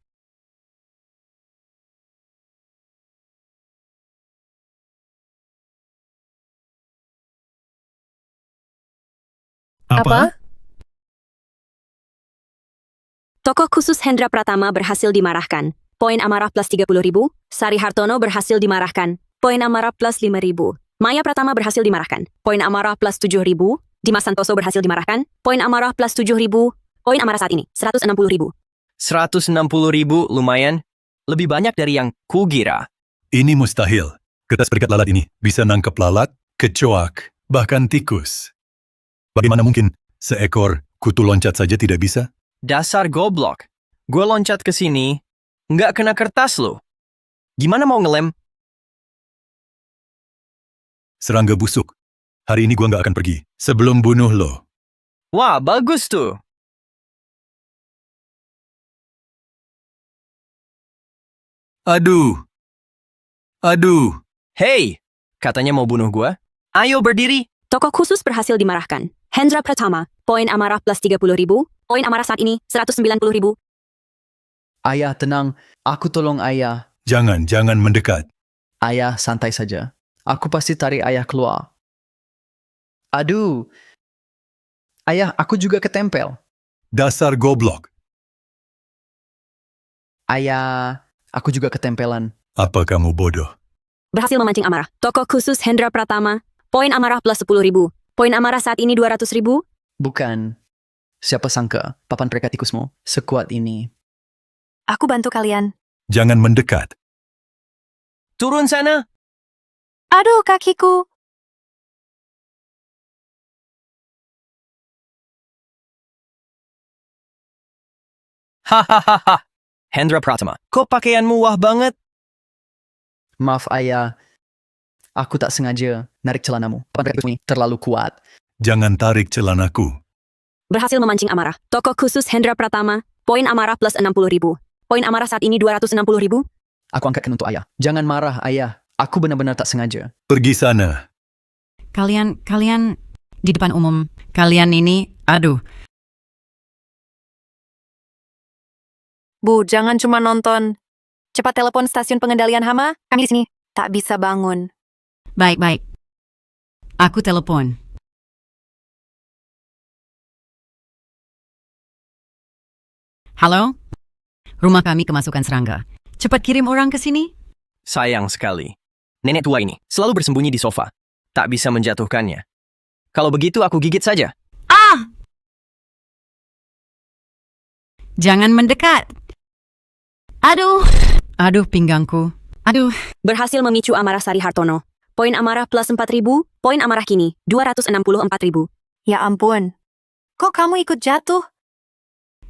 Apa? Tokoh khusus Hendra Pratama berhasil dimarahkan. Poin amarah plus 30.000. Sari Hartono berhasil dimarahkan. Poin amarah plus 5.000. Maya Pratama berhasil dimarahkan. Poin amarah plus 7.000. Dimas Santoso berhasil dimarahkan. Poin amarah plus 7.000. Poin amarah saat ini 160.000. 160.000 lumayan. Lebih banyak dari yang kugira. Ini mustahil. Kertas perikat lalat ini bisa nangkep lalat, kecoak, bahkan tikus. Bagaimana mungkin seekor kutu loncat saja tidak bisa? Dasar goblok. Gue loncat ke sini, nggak kena kertas lo. Gimana mau ngelem? Serangga busuk. Hari ini gua nggak akan pergi sebelum bunuh lo. Wah, bagus tuh. Aduh. Hey, katanya mau bunuh gue? Ayo berdiri. Tokoh khusus berhasil dimarahkan. Hendra Pratama, poin amarah plus 30.000. Poin amarah saat ini 190.000. Ayah, tenang. Aku tolong ayah. Jangan mendekat. Ayah, santai saja. Aku pasti tarik ayah keluar. Aduh. Ayah, aku juga ketempel. Dasar goblok. Ayah, aku juga ketempelan. Apa kamu bodoh? Berhasil memancing amarah. Tokoh khusus Hendra Pratama, poin amarah plus 10.000. Poin amarah saat ini 200.000. Bukan. Siapa sangka papan perikat tikusmu sekuat ini. Aku bantu kalian. Jangan mendekat. Turun sana. Aduh, kakiku. Hahaha. Hendra Pratama, kok pakaianmu wah banget? Maaf ayah. Aku tak sengaja narik celanamu. Papan perikat tikusmu ini terlalu kuat. Jangan tarik celanaku. Berhasil memancing amarah. Tokoh khusus Hendra Pratama, poin amarah plus 60.000. Poin amarah saat ini 260.000. Aku angkatkan untuk ayah. Jangan marah ayah. Aku benar-benar tak sengaja. Pergi sana. Kalian di depan umum. Kalian ini, aduh. Bu, jangan cuma nonton. Cepat telepon stasiun pengendalian hama. Kami di sini. Tak bisa bangun. Baik. Aku telepon. Halo? Rumah kami kemasukan serangga. Cepat kirim orang ke sini. Sayang sekali. Nenek tua ini selalu bersembunyi di sofa. Tak bisa menjatuhkannya. Kalau begitu aku gigit saja. Ah! Jangan mendekat. Aduh. Aduh pinggangku. Aduh. Berhasil memicu amarah Sari Hartono. Poin amarah plus 4.000, poin amarah kini 264.000. Ya ampun. Kok kamu ikut jatuh?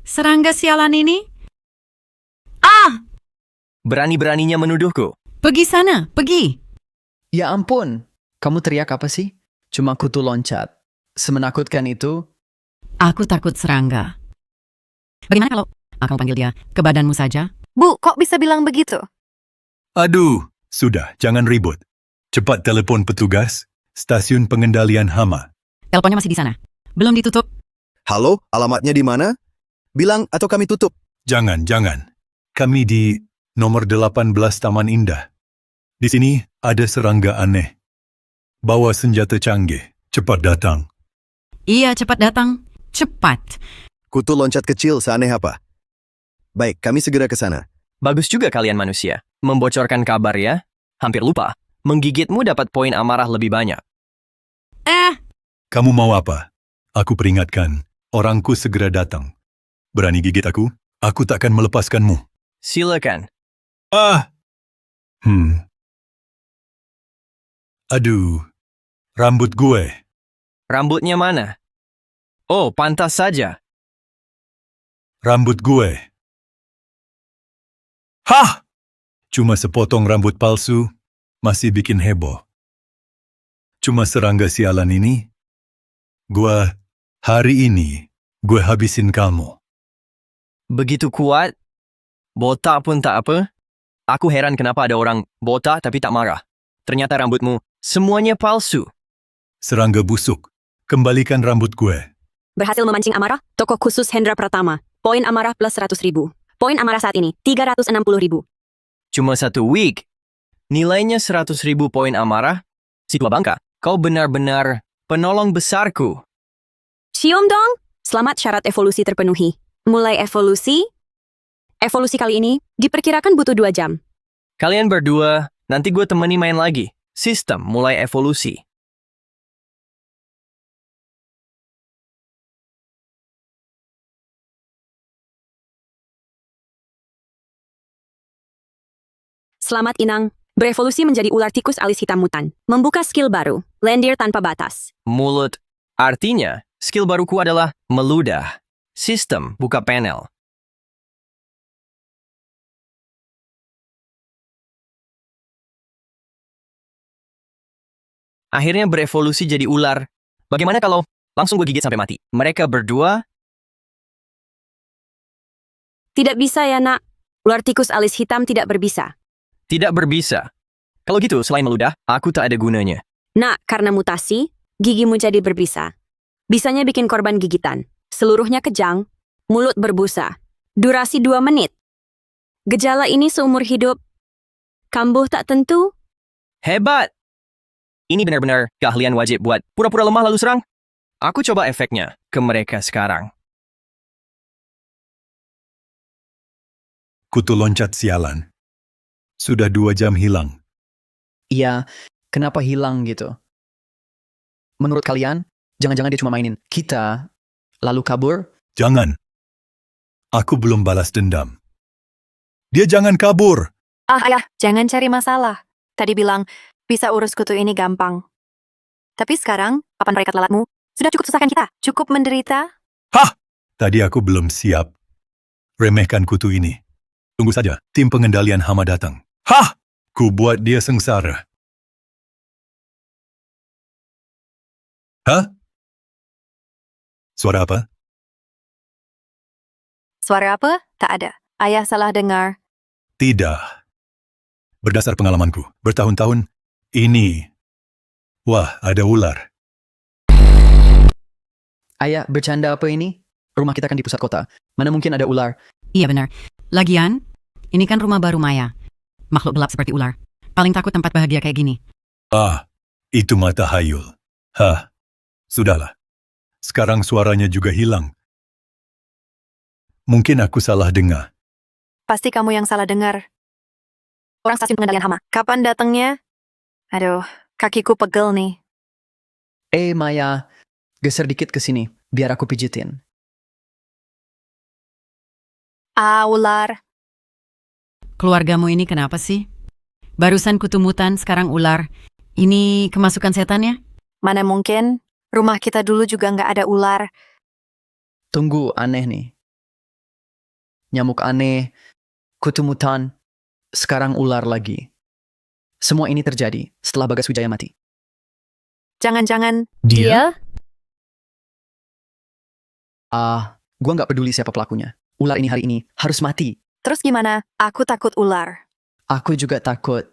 Serangga sialan ini? Ah! Berani-beraninya menuduhku. Pergi sana, pergi. Ya ampun, kamu teriak apa sih? Cuma kutu loncat. Semenakutkan itu? Aku takut serangga. Bagaimana kalau aku panggil dia ke badanmu saja? Bu, kok bisa bilang begitu? Aduh, sudah, jangan ribut. Cepat telepon petugas, stasiun pengendalian hama. Teleponnya masih di sana. Belum ditutup. Halo, alamatnya di mana? Bilang atau kami tutup. Jangan. Kami di nomor 18 Taman Indah. Di sini ada serangga aneh. Bawa senjata canggih. Cepat datang. Iya, cepat datang. Cepat. Kutu loncat kecil seaneh apa? Baik, kami segera ke sana. Bagus juga kalian manusia. Membocorkan kabar ya. Hampir lupa. Menggigitmu dapat poin amarah lebih banyak. Kamu mau apa? Aku peringatkan, orangku segera datang. Berani gigit aku? Aku takkan melepaskanmu. Silakan. Ah! Aduh, rambut gue. Rambutnya mana? Oh, pantas saja. Rambut gue. Hah! Cuma sepotong rambut palsu, masih bikin heboh. Cuma serangga sialan ini, hari ini, gue habisin kamu. Begitu kuat? Botak pun tak apa? Aku heran kenapa ada orang botak tapi tak marah. Ternyata rambutmu semuanya palsu. Serangga busuk, kembalikan rambut gue. Berhasil memancing amarah, tokoh khusus Hendra Pratama. Poin amarah plus 100.000. Poin amarah saat ini 360.000. Cuma 1 week. Nilainya 100.000 poin amarah. Si tua bangka, kau benar-benar penolong besarku. Cium dong! Selamat syarat evolusi terpenuhi. Mulai evolusi kali ini diperkirakan butuh 2 jam. Kalian berdua, nanti gue temani main lagi. Sistem mulai evolusi. Selamat Inang, berevolusi menjadi ular tikus alis hitam mutan. Membuka skill baru, lendir tanpa batas. Mulut. Artinya, skill baruku adalah meludah. Sistem buka panel. Akhirnya berevolusi jadi ular. Bagaimana kalau langsung gue gigit sampai mati? Mereka berdua? Tidak bisa ya nak, ular tikus alis hitam tidak berbisa. Tidak berbisa. Kalau gitu, selain meludah, aku tak ada gunanya. Nak, karena mutasi, gigimu jadi berbisa. Bisanya bikin korban gigitan. Seluruhnya kejang, mulut berbusa. Durasi 2 menit. Gejala ini seumur hidup. Kambuh tak tentu. Hebat! Ini benar-benar keahlian wajib buat pura-pura lemah lalu serang. Aku coba efeknya ke mereka sekarang. Kutu loncat sialan. Sudah 2 jam hilang. Iya, kenapa hilang gitu? Menurut kalian, jangan-jangan dia cuma mainin kita, lalu kabur? Jangan. Aku belum balas dendam. Dia jangan kabur. Ayah, jangan cari masalah. Tadi bilang, bisa urus kutu ini gampang. Tapi sekarang, papan perekat lalatmu, sudah cukup susahkan kita. Cukup menderita. Hah! Tadi aku belum siap. Remehkan kutu ini. Tunggu saja, tim pengendalian hama datang. Hah! Ku buat dia sengsara. Hah? Suara apa? Suara apa? Tak ada. Ayah salah dengar. Tidak. Berdasar pengalamanku, bertahun-tahun, ini... Wah, ada ular. Ayah, bercanda apa ini? Rumah kita kan di pusat kota. Mana mungkin ada ular? Iya benar. Lagian, ini kan rumah baru Maya. Makhluk gelap seperti ular. Paling takut tempat bahagia kayak gini. Ah, itu mata hayul. Hah, sudahlah. Sekarang suaranya juga hilang. Mungkin aku salah dengar. Pasti kamu yang salah dengar. Orang stasiun pengendalian hama. Kapan datangnya? Aduh, kakiku pegel nih. Maya, geser dikit ke sini, biar aku pijitin. Ular. Keluargamu ini kenapa sih? Barusan kutumutan, sekarang ular. Ini kemasukan setan ya? Mana mungkin? Rumah kita dulu juga nggak ada ular. Tunggu, aneh nih. Nyamuk aneh, kutumutan, sekarang ular lagi. Semua ini terjadi setelah Bagas Wijaya mati. Jangan-jangan Dia? Gua nggak peduli siapa pelakunya. Ular ini hari ini harus mati. terus gimana? Aku takut ular. Aku juga takut.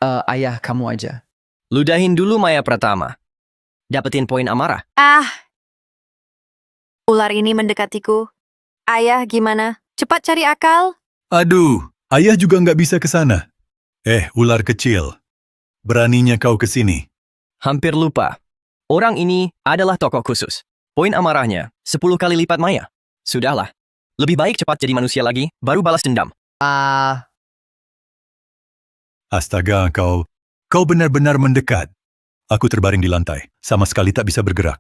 Ayah kamu aja. Ludahin dulu Maya Pratama. Dapetin poin amarah. Ular ini mendekatiku. Ayah, gimana? Cepat cari akal. Aduh, ayah juga nggak bisa ke sana. Ular kecil. Beraninya kau ke sini. Hampir lupa. Orang ini adalah tokoh khusus. Poin amarahnya 10 kali lipat Maya. Sudahlah. Lebih baik cepat jadi manusia lagi, baru balas dendam. Astaga, kau benar-benar mendekat. Aku terbaring di lantai, sama sekali tak bisa bergerak.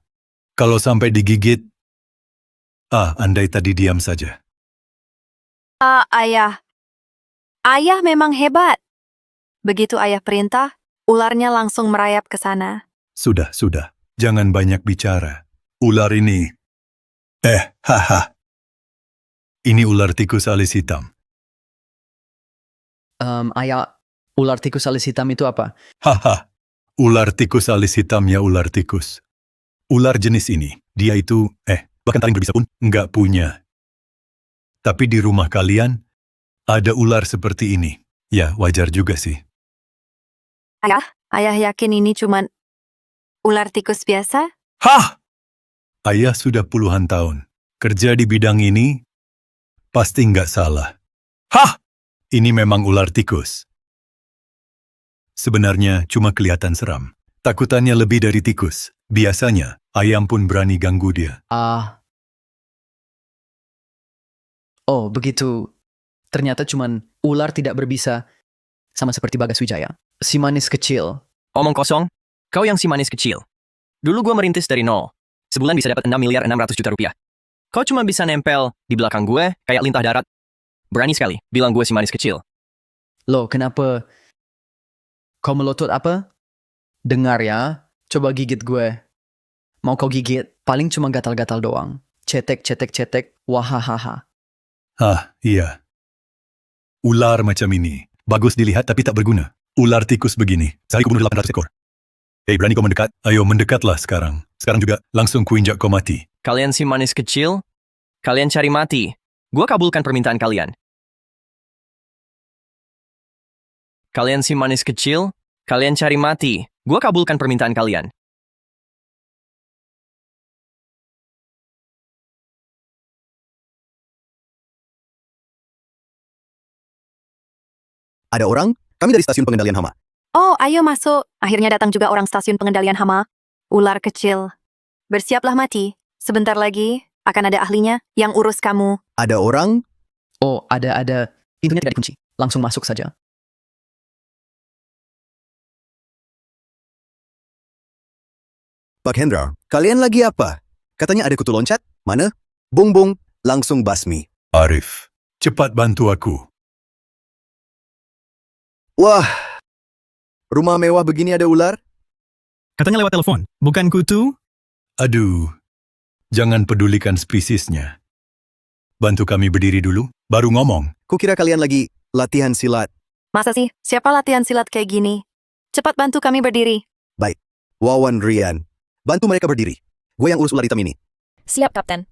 Kalau sampai digigit, andai tadi diam saja. Ayah. Ayah memang hebat. Begitu ayah perintah, ularnya langsung merayap ke sana. Sudah. Jangan banyak bicara. Ular ini... Ini ular tikus alis hitam. Ayah, ular tikus alis hitam itu apa? Ular tikus alis hitam ya ular tikus. Ular jenis ini, dia itu, bahkan taring berbisa pun nggak punya. Tapi di rumah kalian, ada ular seperti ini. Ya, wajar juga sih. Ayah yakin ini cuman ular tikus biasa? Ayah sudah puluhan tahun. Kerja di bidang ini, pasti nggak salah. Ini memang ular tikus. Sebenarnya cuma kelihatan seram. Takutannya lebih dari tikus. Biasanya, ayam pun berani ganggu dia. Oh, begitu. Ternyata cuman ular tidak berbisa. Sama seperti Bagas Wijaya. Si manis kecil. Omong kosong, kau yang si manis kecil. Dulu gue merintis dari nol. Sebulan bisa dapat 6.600.000.000 rupiah. Kau cuma bisa nempel di belakang gue kayak lintah darat. Berani sekali bilang gue si manis kecil. Loh, kenapa? Kau melotot apa? Dengar ya, coba gigit gue. Mau kau gigit, paling cuma gatal-gatal doang. Cetek, wahahaha. Iya. Ular macam ini. Bagus dilihat tapi tak berguna. Ular tikus begini. Sehari ku bunuh 800 ekor. Berani kau mendekat? Ayo mendekatlah sekarang. Sekarang juga langsung kuinjak kau mati. Kalian si manis kecil, kalian cari mati. Gue kabulkan permintaan kalian. Kalian si manis kecil, kalian cari mati. Gue kabulkan permintaan kalian. Ada orang? Kami dari stasiun pengendalian hama. Oh, ayo masuk. Akhirnya datang juga orang stasiun pengendalian hama. Ular kecil. Bersiaplah mati. Sebentar lagi akan ada ahlinya yang urus kamu. Ada orang? Oh, ada. Pintunya tidak dikunci. Langsung masuk saja. Pak Hendra, kalian lagi apa? Katanya ada kutu loncat? Mana? Bung, langsung basmi. Arif, cepat bantu aku. Wah, rumah mewah begini ada ular? Katanya lewat telepon, bukan kutu? Aduh, jangan pedulikan spesiesnya. Bantu kami berdiri dulu, baru ngomong. Kukira kalian lagi latihan silat. Masa sih? Siapa latihan silat kayak gini? Cepat bantu kami berdiri. Baik, Wawan Rian. Bantu mereka berdiri. Gue yang urus ular hitam ini. Siap, Kapten.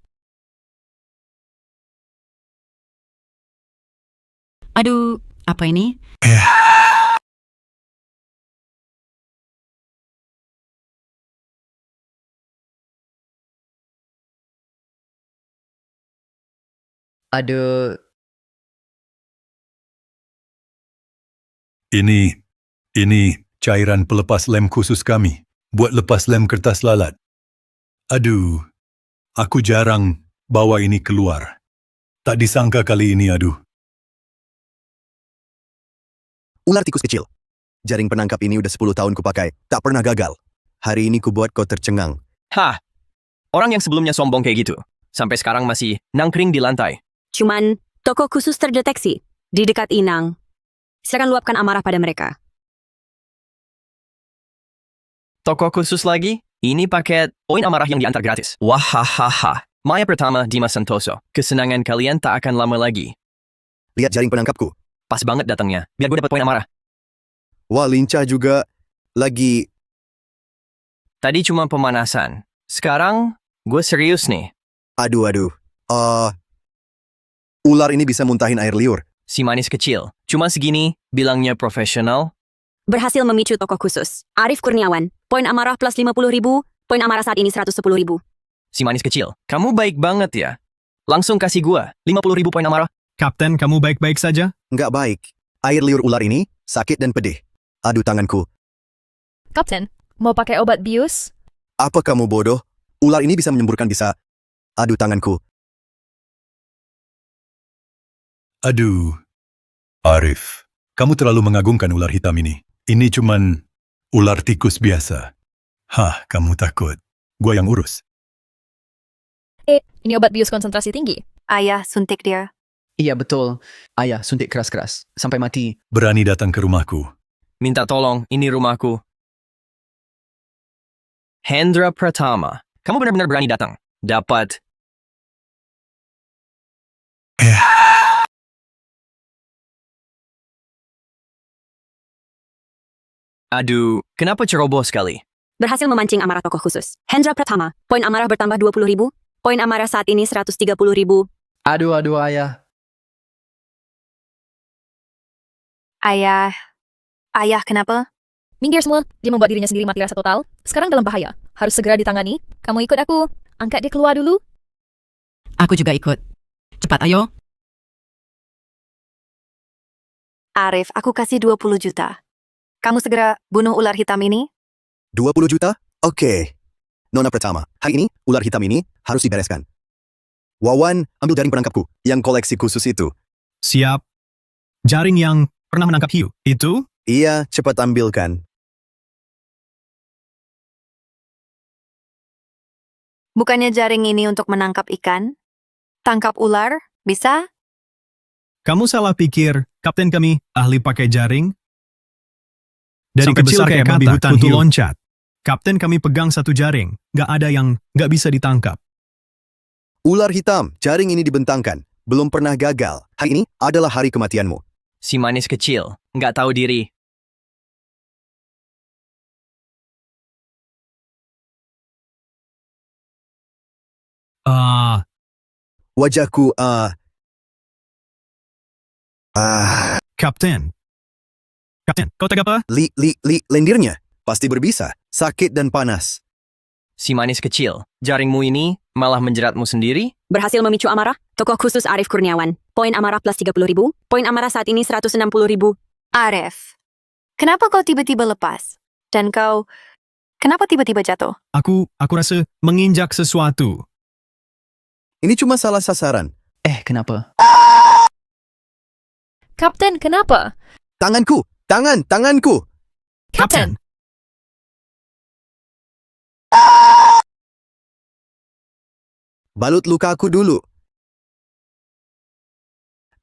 Aduh, apa ini? Ada... Ini cairan pelepas lem khusus kami. Buat lepas lem kertas lalat. Aduh, aku jarang bawa ini keluar. Tak disangka kali ini, aduh. Ular tikus kecil. Jaring penangkap ini udah 10 tahun kupakai, tak pernah gagal. Hari ini ku buat kau tercengang. Hah, orang yang sebelumnya sombong kayak gitu, sampai sekarang masih nangkring di lantai. Cuman, toko khusus terdeteksi di dekat inang. Silakan luapkan amarah pada mereka. Toko khusus lagi? Ini paket poin amarah yang diantar gratis. Wahahaha. Maya pertama, Dimas Santoso. Kesenangan kalian tak akan lama lagi. Lihat jaring penangkapku. Pas banget datangnya, biar gue dapat poin amarah. Wah, lincah juga. Lagi... Tadi cuma pemanasan. Sekarang, gue serius nih. Aduh. Ular ini bisa muntahin air liur. Si manis kecil. Cuma segini, bilangnya profesional. Berhasil memicu toko khusus. Arif Kurniawan. Poin amarah plus 50.000. Poin amarah saat ini 110.000. Si manis kecil, kamu baik banget ya. Langsung kasih gue 50.000 poin amarah. Kapten, kamu baik-baik saja? Nggak baik. Air liur ular ini sakit dan pedih. Aduh tanganku. Kapten, mau pakai obat bius? Apa kamu bodoh? Ular ini bisa menyemburkan bisa. Aduh tanganku. Aduh. Arif, kamu terlalu mengagungkan ular hitam ini. Ini cuman ular tikus biasa. Hah, kamu takut. Gua yang urus. Ini obat bius konsentrasi tinggi. Ayah, suntik dia. Iya betul. Ayah, suntik keras-keras. Sampai mati. Berani datang ke rumahku. Minta tolong, ini rumahku. Hendra Pratama, kamu benar-benar berani datang. Dapat. Aduh, kenapa ceroboh sekali? Berhasil memancing amarah toko khusus. Hendra Pratama. Poin amarah bertambah 20.000. Poin amarah saat ini 130.000. Aduh, ayah. Ayah, kenapa? Minggir semua, dia membuat dirinya sendiri mati rasa total. Sekarang dalam bahaya. Harus segera ditangani. Kamu ikut aku. Angkat dia keluar dulu. Aku juga ikut. Cepat, ayo. Arif, aku kasih 20 juta. Kamu segera bunuh ular hitam ini? 20 juta? Oke. Nona pertama, hari ini, ular hitam ini harus dibereskan. Wawan, ambil jaring penangkapku, yang koleksi khusus itu. Siap. Jaring yang pernah menangkap hiu, itu? Iya, cepat ambilkan. Bukannya jaring ini untuk menangkap ikan? Tangkap ular? Bisa? Kamu salah pikir, Kapten kami ahli pakai jaring? Dari Sampai kecil besar kayak kayak babi mata, hutan kutu hiu. loncat. Kapten kami pegang satu jaring, gak ada yang gak bisa ditangkap. Ular hitam, jaring ini dibentangkan. Belum pernah gagal. Hari ini adalah hari kematianmu. Si manis kecil, nggak tahu diri. Wajahku, Kapten. Kapten, kau tak apa? lendirnya. Pasti berbisa. Sakit dan panas. Si manis kecil, jaringmu ini malah menjeratmu sendiri? Berhasil memicu amarah. Toko khusus Arif Kurniawan. Poin amarah plus 30.000. Poin amarah saat ini 160.000. Arif, kenapa kau tiba-tiba lepas? Dan kau, kenapa tiba-tiba jatuh? Aku rasa menginjak sesuatu. Ini cuma salah sasaran. Kenapa? Kapten, kenapa? Tanganku! Tanganku! Kapten. Balut lukaku dulu.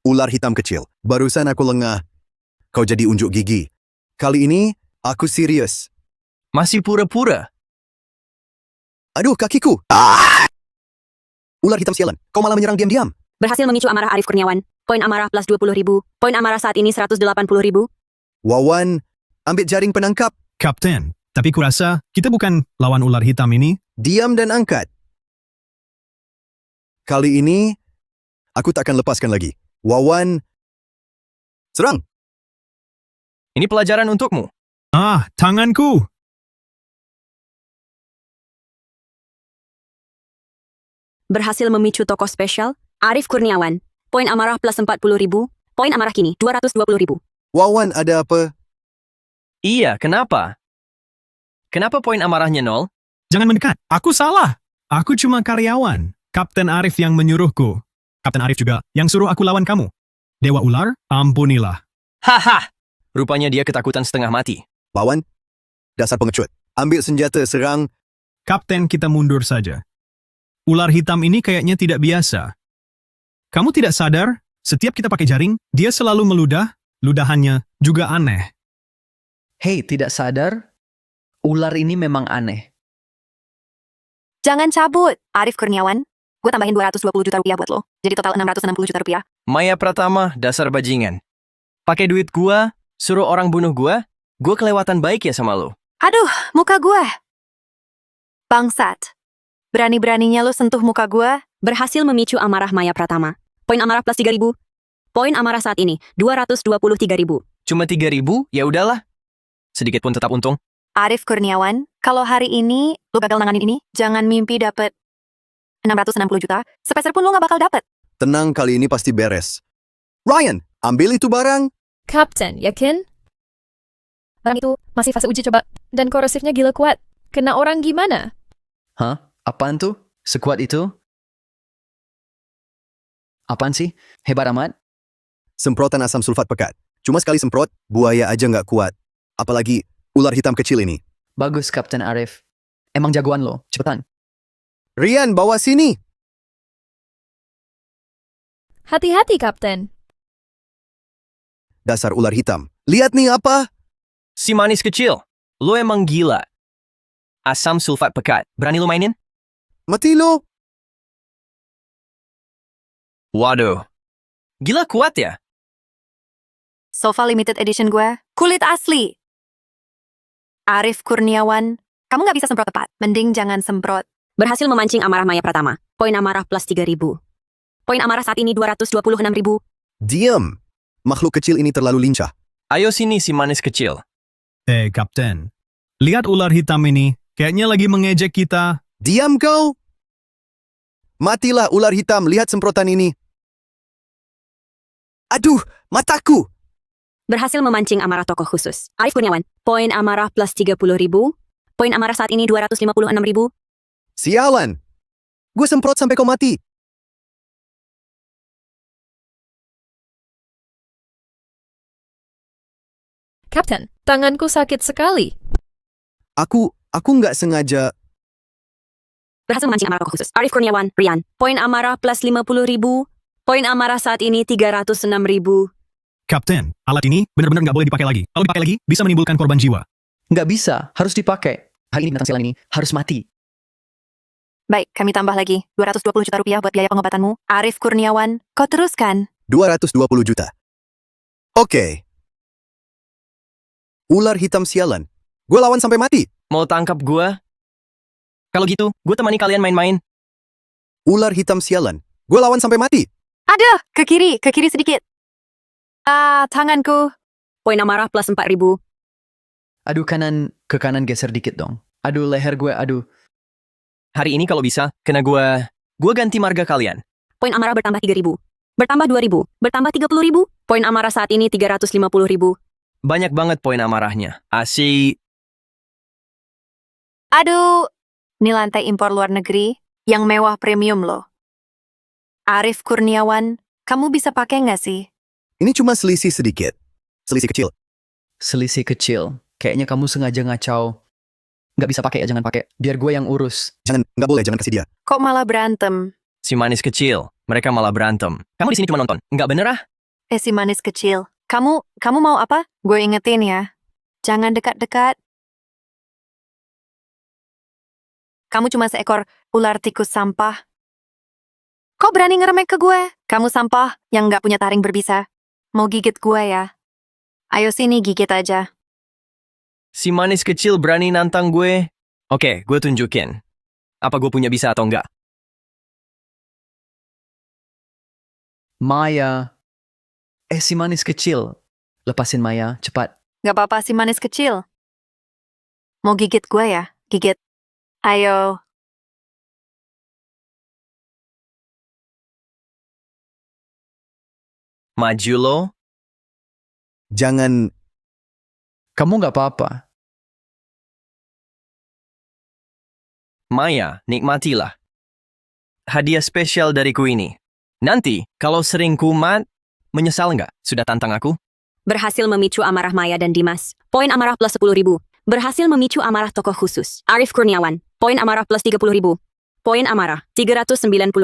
Ular hitam kecil. Barusan aku lengah. Kau jadi unjuk gigi. Kali ini, aku serius. Masih pura-pura? Aduh, kakiku! Ular hitam sialan. Kau malah menyerang diam-diam. Berhasil memicu amarah Arif Kurniawan. Poin amarah plus 20.000. Poin amarah saat ini 180.000. Wawan, ambil jaring penangkap. Kapten, tapi kurasa kita bukan lawan ular hitam ini. Diam dan angkat. Kali ini, aku tak akan lepaskan lagi. Wawan, serang. Ini pelajaran untukmu. Tanganku. Berhasil memicu tokoh spesial Arif Kurniawan. Poin amarah plus 40.000. Poin amarah kini 220.000. Wawan, ada apa? Iya, kenapa? Kenapa poin amarahnya 0? Jangan mendekat. Aku salah. Aku cuma karyawan. Kapten Arif yang menyuruhku. Kapten Arif juga yang suruh aku lawan kamu. Dewa Ular, ampunilah. Haha! Rupanya dia ketakutan setengah mati. Wawan, dasar pengecut. Ambil senjata, serang. Kapten, kita mundur saja. Ular hitam ini kayaknya tidak biasa. Kamu tidak sadar, setiap kita pakai jaring, dia selalu meludah, ludahannya juga aneh. Hei, tidak sadar? Ular ini memang aneh. Jangan cabut, Arif Kurniawan. Gue tambahin 220 juta rupiah buat lo. Jadi total 660 juta rupiah. Maya Pratama, dasar bajingan. Pakai duit gua, suruh orang bunuh gua kelewatan baik ya sama lo. Aduh, muka gue. Bangsat. Berani-beraninya lo sentuh muka gue. Berhasil memicu amarah Maya Pratama. Poin amarah plus 3.000. Poin amarah saat ini 223.000. Cuma 3.000, ya udahlah. Sedikit pun tetap untung. Arif Kurniawan, kalau hari ini lo gagal nanganin ini, jangan mimpi dapet 660 juta. Sepeser pun lo gak bakal dapet. Tenang, kali ini pasti beres. Ryan, ambil itu barang. Kapten, yakin? Barang itu masih fase uji coba. Dan korosifnya gila kuat. Kena orang gimana? Hah? Apaan tuh? Sekuat itu? Apaan sih? Hebat amat? Semprotan asam sulfat pekat. Cuma sekali semprot, buaya aja nggak kuat. Apalagi ular hitam kecil ini. Bagus, Kapten Arif. Emang jagoan lo. Cepetan. Rian, bawa sini. Hati-hati, Kapten. Dasar ular hitam. Lihat nih apa? Si manis kecil, lo emang gila. Asam sulfat pekat, berani lo mainin? Mati lo. Waduh, gila kuat ya? Sofa limited edition gue, kulit asli. Arif Kurniawan, kamu gak bisa semprot tepat. Mending jangan semprot. Berhasil memancing amarah Maya Pratama. Poin amarah plus 3.000. Poin amarah saat ini 226.000. Diam. Makhluk kecil ini terlalu lincah. Ayo sini si manis kecil. Kapten. Lihat ular hitam ini, kayaknya lagi mengejek kita. Diam kau. Matilah ular hitam, lihat semprotan ini. Aduh, mataku. Berhasil memancing amarah tokoh khusus. Arif Kurniawan. Poin amarah plus 30.000. Poin amarah saat ini 256.000. Sialan. Gue semprot sampai kau mati. Kapten, tanganku sakit sekali. Aku nggak sengaja. Berhasil memancing amarah tokoh khusus. Arif Kurniawan. Rian. Poin amarah plus 50.000. Poin amarah saat ini 306.000. Kapten, alat ini benar-benar nggak boleh dipakai lagi. Kalau dipakai lagi, bisa menimbulkan korban jiwa. Nggak bisa. Harus dipakai. Hari ini binatang sialan ini harus mati. Baik, kami tambah lagi 220 juta rupiah buat biaya pengobatanmu. Arif Kurniawan, kau teruskan. 220 juta. Oke. Ular hitam sialan. Gue lawan sampai mati. Mau tangkap gua? Kalau gitu, gue temani kalian main-main. Ular hitam sialan. Gue lawan sampai mati. Aduh, ke kiri sedikit. Tanganku. Poin amarah plus 4.000. Aduh, ke kanan geser dikit dong. Aduh, leher gue, aduh. Hari ini kalau bisa, kena gue ganti marga kalian. Poin amarah bertambah 3.000. Bertambah 2.000. Bertambah 30.000. Poin amarah saat ini 350.000. Banyak banget poin amarahnya. Asik. Aduh, ini lantai impor luar negeri yang mewah premium loh. Arif Kurniawan, kamu bisa pakai nggak sih? Ini cuma selisih sedikit. Selisih kecil. Selisih kecil. Kayaknya kamu sengaja ngacau. Nggak bisa pakai ya, jangan pakai. Biar gue yang urus. Nggak boleh, jangan kasih dia. Kok malah berantem? Si manis kecil, mereka malah berantem. Kamu di sini cuma nonton. Nggak bener ah? Si manis kecil, kamu mau apa? Gue ingetin ya. Jangan dekat-dekat. Kamu cuma seekor ular tikus sampah. Kok berani ngeremek ke gue? Kamu sampah yang nggak punya taring berbisa. Mau gigit gue ya? Ayo sini gigit aja. Si manis kecil berani nantang gue. Oke, gue tunjukin. Apa gue punya bisa atau enggak? Maya. Si manis kecil. Lepasin Maya, cepat. Nggak apa-apa si manis kecil. Mau gigit gue ya? Gigit. Ayo. Maju lo. Jangan. Kamu nggak apa-apa. Maya, nikmatilah. Hadiah spesial dariku ini. Nanti, kalau sering kumat, menyesal nggak sudah tantang aku? Berhasil memicu amarah Maya dan Dimas. Poin amarah plus 10.000. Berhasil memicu amarah tokoh khusus. Arif Kurniawan. Poin amarah plus 30.000. Poin amarah 390.000.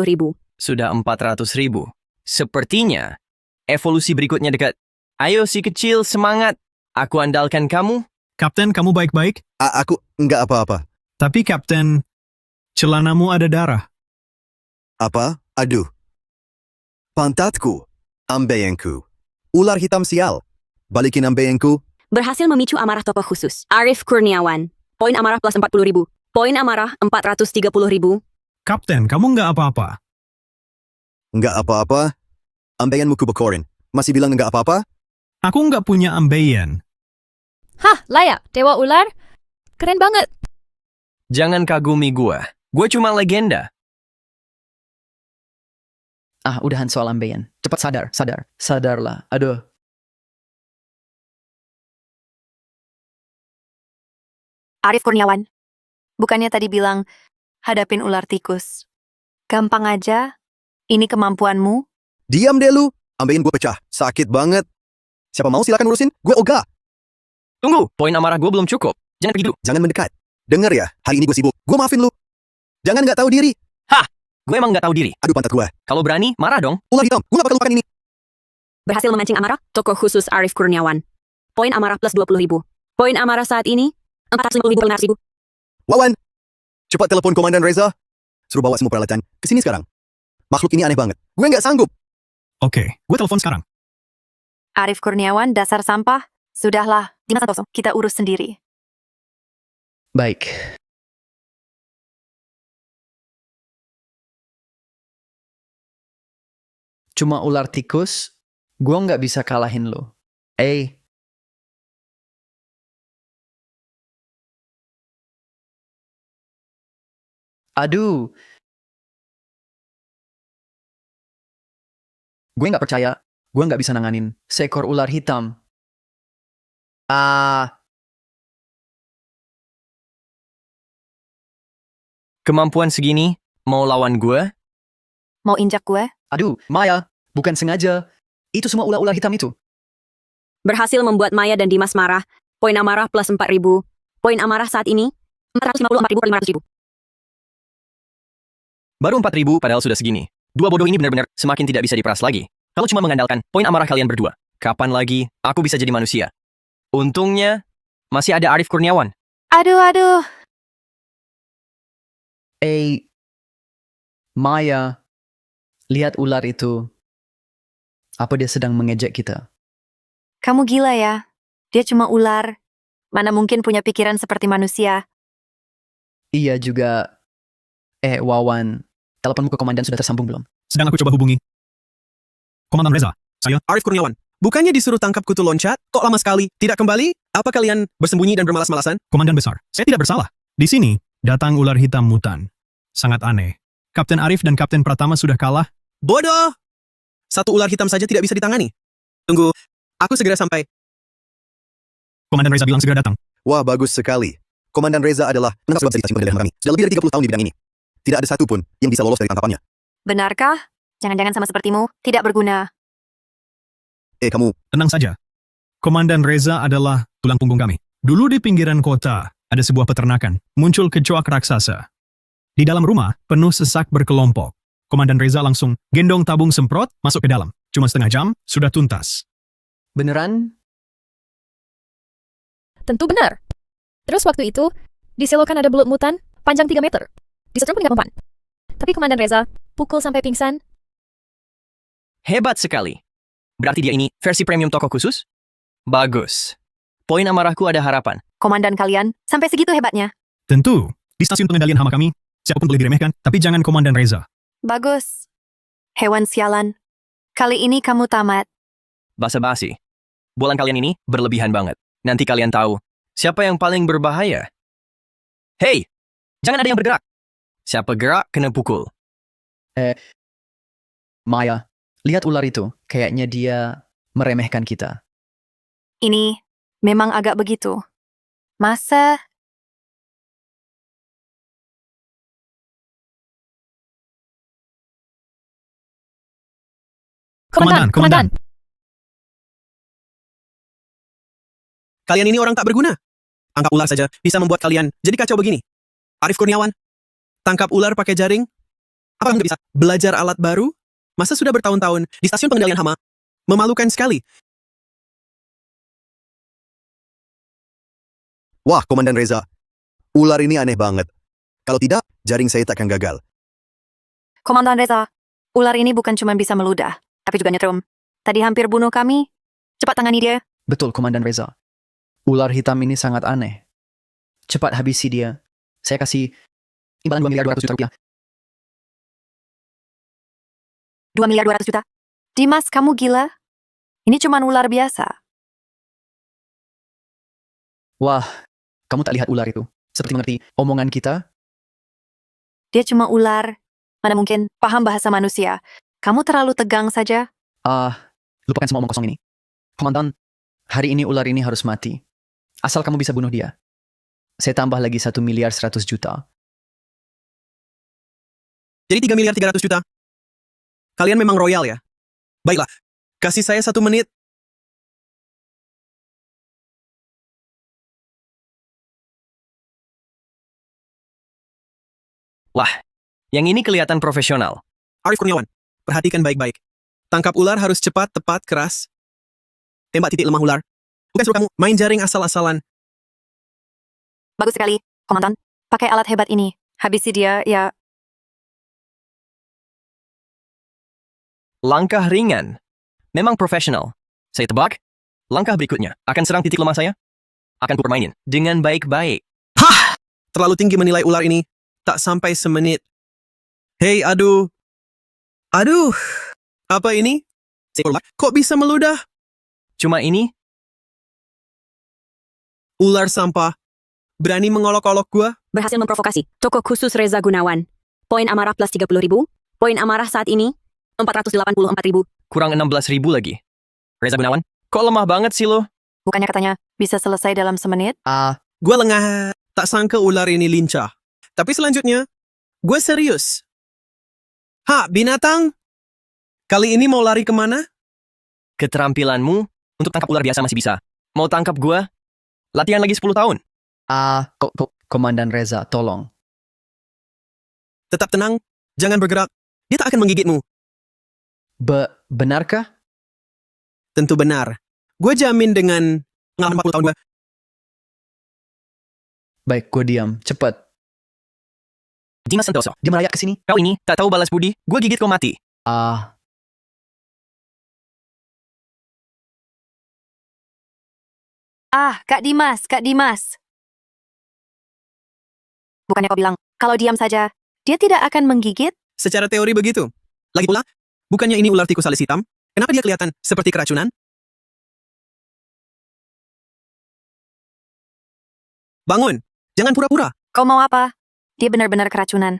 Sudah 400.000. Sepertinya, evolusi berikutnya dekat. Ayo si kecil, semangat. Aku andalkan kamu. Kapten, kamu baik-baik? Aku nggak apa-apa. Tapi Kapten, celanamu ada darah. Apa? Aduh. Pantatku. Ambeyenku. Ular hitam sial. Balikin ambeyenku. Berhasil memicu amarah tokoh khusus. Arif Kurniawan. Poin amarah plus 40.000. Poin amarah 430.000. Kapten, kamu nggak apa-apa. Nggak apa-apa. Ambeyenmu kubekorin. Masih bilang nggak apa-apa? Aku nggak punya ambeien. Hah, layak. Dewa ular? Keren banget. Jangan kagumi gua. Gua cuma legenda. Udahan soal ambeien. Cepat sadar. Sadarlah. Aduh. Arif Kurniawan. Bukannya tadi bilang, hadapin ular tikus. Gampang aja. Ini kemampuanmu. Diam deh lu. Ambeien gue pecah. Sakit banget. Siapa mau silakan urusin? Gue ogah. Tunggu, poin amarah gua belum cukup. Jangan pergi dulu. Jangan mendekat. Dengar ya, hari ini gue sibuk. Gue maafin lu. Jangan nggak tahu diri. Gue emang nggak tahu diri. Aduh pantat gue. Kalau berani, marah dong. Ular hitam. Gue gak bakal lupakan ini. Berhasil memancing amarah tokoh khusus Arif Kurniawan. Poin amarah plus 20.000. Poin amarah saat ini 450.000. Wawan. Cepat telepon Komandan Reza. Suruh bawa semua peralatan. Kesini sekarang. Makhluk ini aneh banget. Gue nggak sanggup. Oke, gue telepon sekarang. Arif Kurniawan, dasar sampah. Sudahlah, Dimas Santoso, kita urus sendiri. Baik. Cuma ular tikus, gua nggak bisa kalahin lo. Aduh. Gue nggak percaya. Gue nggak bisa nanganin seekor ular hitam. Kemampuan segini, mau lawan gue? Mau injak gue? Aduh, Maya. Bukan sengaja. Itu semua ular-ular hitam itu. Berhasil membuat Maya dan Dimas marah. Poin amarah plus 4.000. Poin amarah saat ini 454.500. Baru 4.000 padahal sudah segini. Dua bodoh ini benar-benar semakin tidak bisa diperas lagi. Kalau cuma mengandalkan poin amarah kalian berdua, kapan lagi aku bisa jadi manusia? Untungnya, masih ada Arif Kurniawan. Aduh. Maya. Lihat ular itu. Apa dia sedang mengejek kita? Kamu gila ya? Dia cuma ular. Mana mungkin punya pikiran seperti manusia? Iya juga. Wawan. Teleponmu ke komandan sudah tersambung belum? Sedang aku coba hubungi. Komandan Reza, saya Arif Kurniawan. Bukannya disuruh tangkap kutu loncat? Kok lama sekali? Tidak kembali? Apa kalian bersembunyi dan bermalas-malasan? Komandan besar. Saya tidak bersalah. Di sini, datang ular hitam mutan. Sangat aneh. Kapten Arif dan Kapten Pratama sudah kalah. Bodoh! Satu ular hitam saja tidak bisa ditangani. Tunggu, aku segera sampai. Komandan Reza bilang segera datang. Wah, bagus sekali. Komandan Reza adalah penangkap sebab cerita penggeledahan kami. Sudah lebih dari 30 tahun di bidang ini. Tidak ada satupun yang bisa lolos dari tangkapannya. Benarkah? Jangan-jangan sama sepertimu, tidak berguna. Kamu. Tenang saja. Komandan Reza adalah tulang punggung kami. Dulu di pinggiran kota, ada sebuah peternakan. Muncul kecoak raksasa. Di dalam rumah, penuh sesak berkelompok. Komandan Reza langsung gendong tabung semprot, masuk ke dalam. Cuma setengah jam, sudah tuntas. Beneran? Tentu benar. Terus waktu itu, di selokan ada belut mutan, panjang 3 meter. Disetrum punya mempan. Tapi Komandan Reza, pukul sampai pingsan. Hebat sekali. Berarti dia ini versi premium toko khusus? Bagus. Poin amarahku ada harapan. Komandan kalian, sampai segitu hebatnya. Tentu, di stasiun pengendalian hama kami, siapapun boleh diremehkan, tapi jangan Komandan Reza. Bagus. Hewan sialan. Kali ini kamu tamat. Basa-basi. Bolan kalian ini berlebihan banget. Nanti kalian tahu, siapa yang paling berbahaya? Hei, jangan ada yang bergerak. Siapa gerak, kena pukul. Maya, lihat ular itu. Kayaknya dia meremehkan kita. Ini memang agak begitu. Masa Komandan. Kalian ini orang tak berguna. Tangkap ular saja bisa membuat kalian jadi kacau begini. Arif Kurniawan, tangkap ular pakai jaring? Apa nggak bisa? Belajar alat baru? Masa sudah bertahun-tahun di stasiun pengendalian hama? Memalukan sekali. Wah, Komandan Reza. Ular ini aneh banget. Kalau tidak, jaring saya takkan gagal. Komandan Reza, ular ini bukan cuma bisa meludah, tapi juga nyetrum. Tadi hampir bunuh kami. Cepat tangani dia. Betul, Komandan Reza. Ular hitam ini sangat aneh. Cepat habisi dia. Saya kasih imbalan 2 miliar 200 juta rupiah. 2 miliar 200 juta. Dimas, kamu gila? Ini cuma ular biasa. Wah, kamu tak lihat ular itu. Seperti mengerti omongan kita. Dia cuma ular. Mana mungkin paham bahasa manusia. Kamu terlalu tegang saja. Lupakan semua omong kosong ini. Komandan, hari ini ular ini harus mati. Asal kamu bisa bunuh dia. Saya tambah lagi 1 miliar 100 juta. Jadi 3 miliar 300 juta. Kalian memang royal ya? Baiklah, kasih saya 1 menit. Wah, yang ini kelihatan profesional. Arif Kurniawan, perhatikan baik-baik. Tangkap ular harus cepat, tepat, keras. Tembak titik lemah ular. Bukan suruh kamu main jaring asal-asalan. Bagus sekali, Komandan. Pakai alat hebat ini. Habisi dia, ya. Langkah ringan. Memang profesional. Saya tebak, langkah berikutnya akan serang titik lemah saya. Akan kupermainin dengan baik-baik. Hah! Terlalu tinggi menilai ular ini. Tak sampai semenit. Hei, aduh. Aduh. Apa ini? Seekor ular? Kok bisa meludah? Cuma ini, Ular sampah. Berani mengolok-olok gua? Berhasil memprovokasi. Toko khusus Reza Gunawan. Poin amarah plus 30.000. Poin amarah saat ini 484.000. kurang 16.000 lagi. Reza Gunawan, kok lemah banget sih lo? Bukannya katanya bisa selesai dalam semenit? Gua lengah. Tak sangka ular ini lincah. Tapi selanjutnya, gue serius. Binatang? Kali ini mau lari kemana? Keterampilanmu untuk tangkap ular biasa masih bisa. Mau tangkap gua? Latihan lagi 10 tahun. Komandan Reza, tolong. Tetap tenang. Jangan bergerak. Dia tak akan menggigitmu. Benarkah? Tentu benar. Gue jamin dengan pengalaman 40 tahun gue. Baik, gue diam. Cepat. Dimas Santoso, Dia merayap ke sini. kau ini tak tahu balas budi, gua gigit kau mati. Kak Dimas. Bukannya kau bilang, kalau diam saja, dia tidak akan menggigit? Secara teori begitu. Lagi pula, bukannya ini ular tikus alis hitam? Kenapa dia kelihatan seperti keracunan? Bangun. Jangan pura-pura. Kau mau apa? Dia benar-benar keracunan.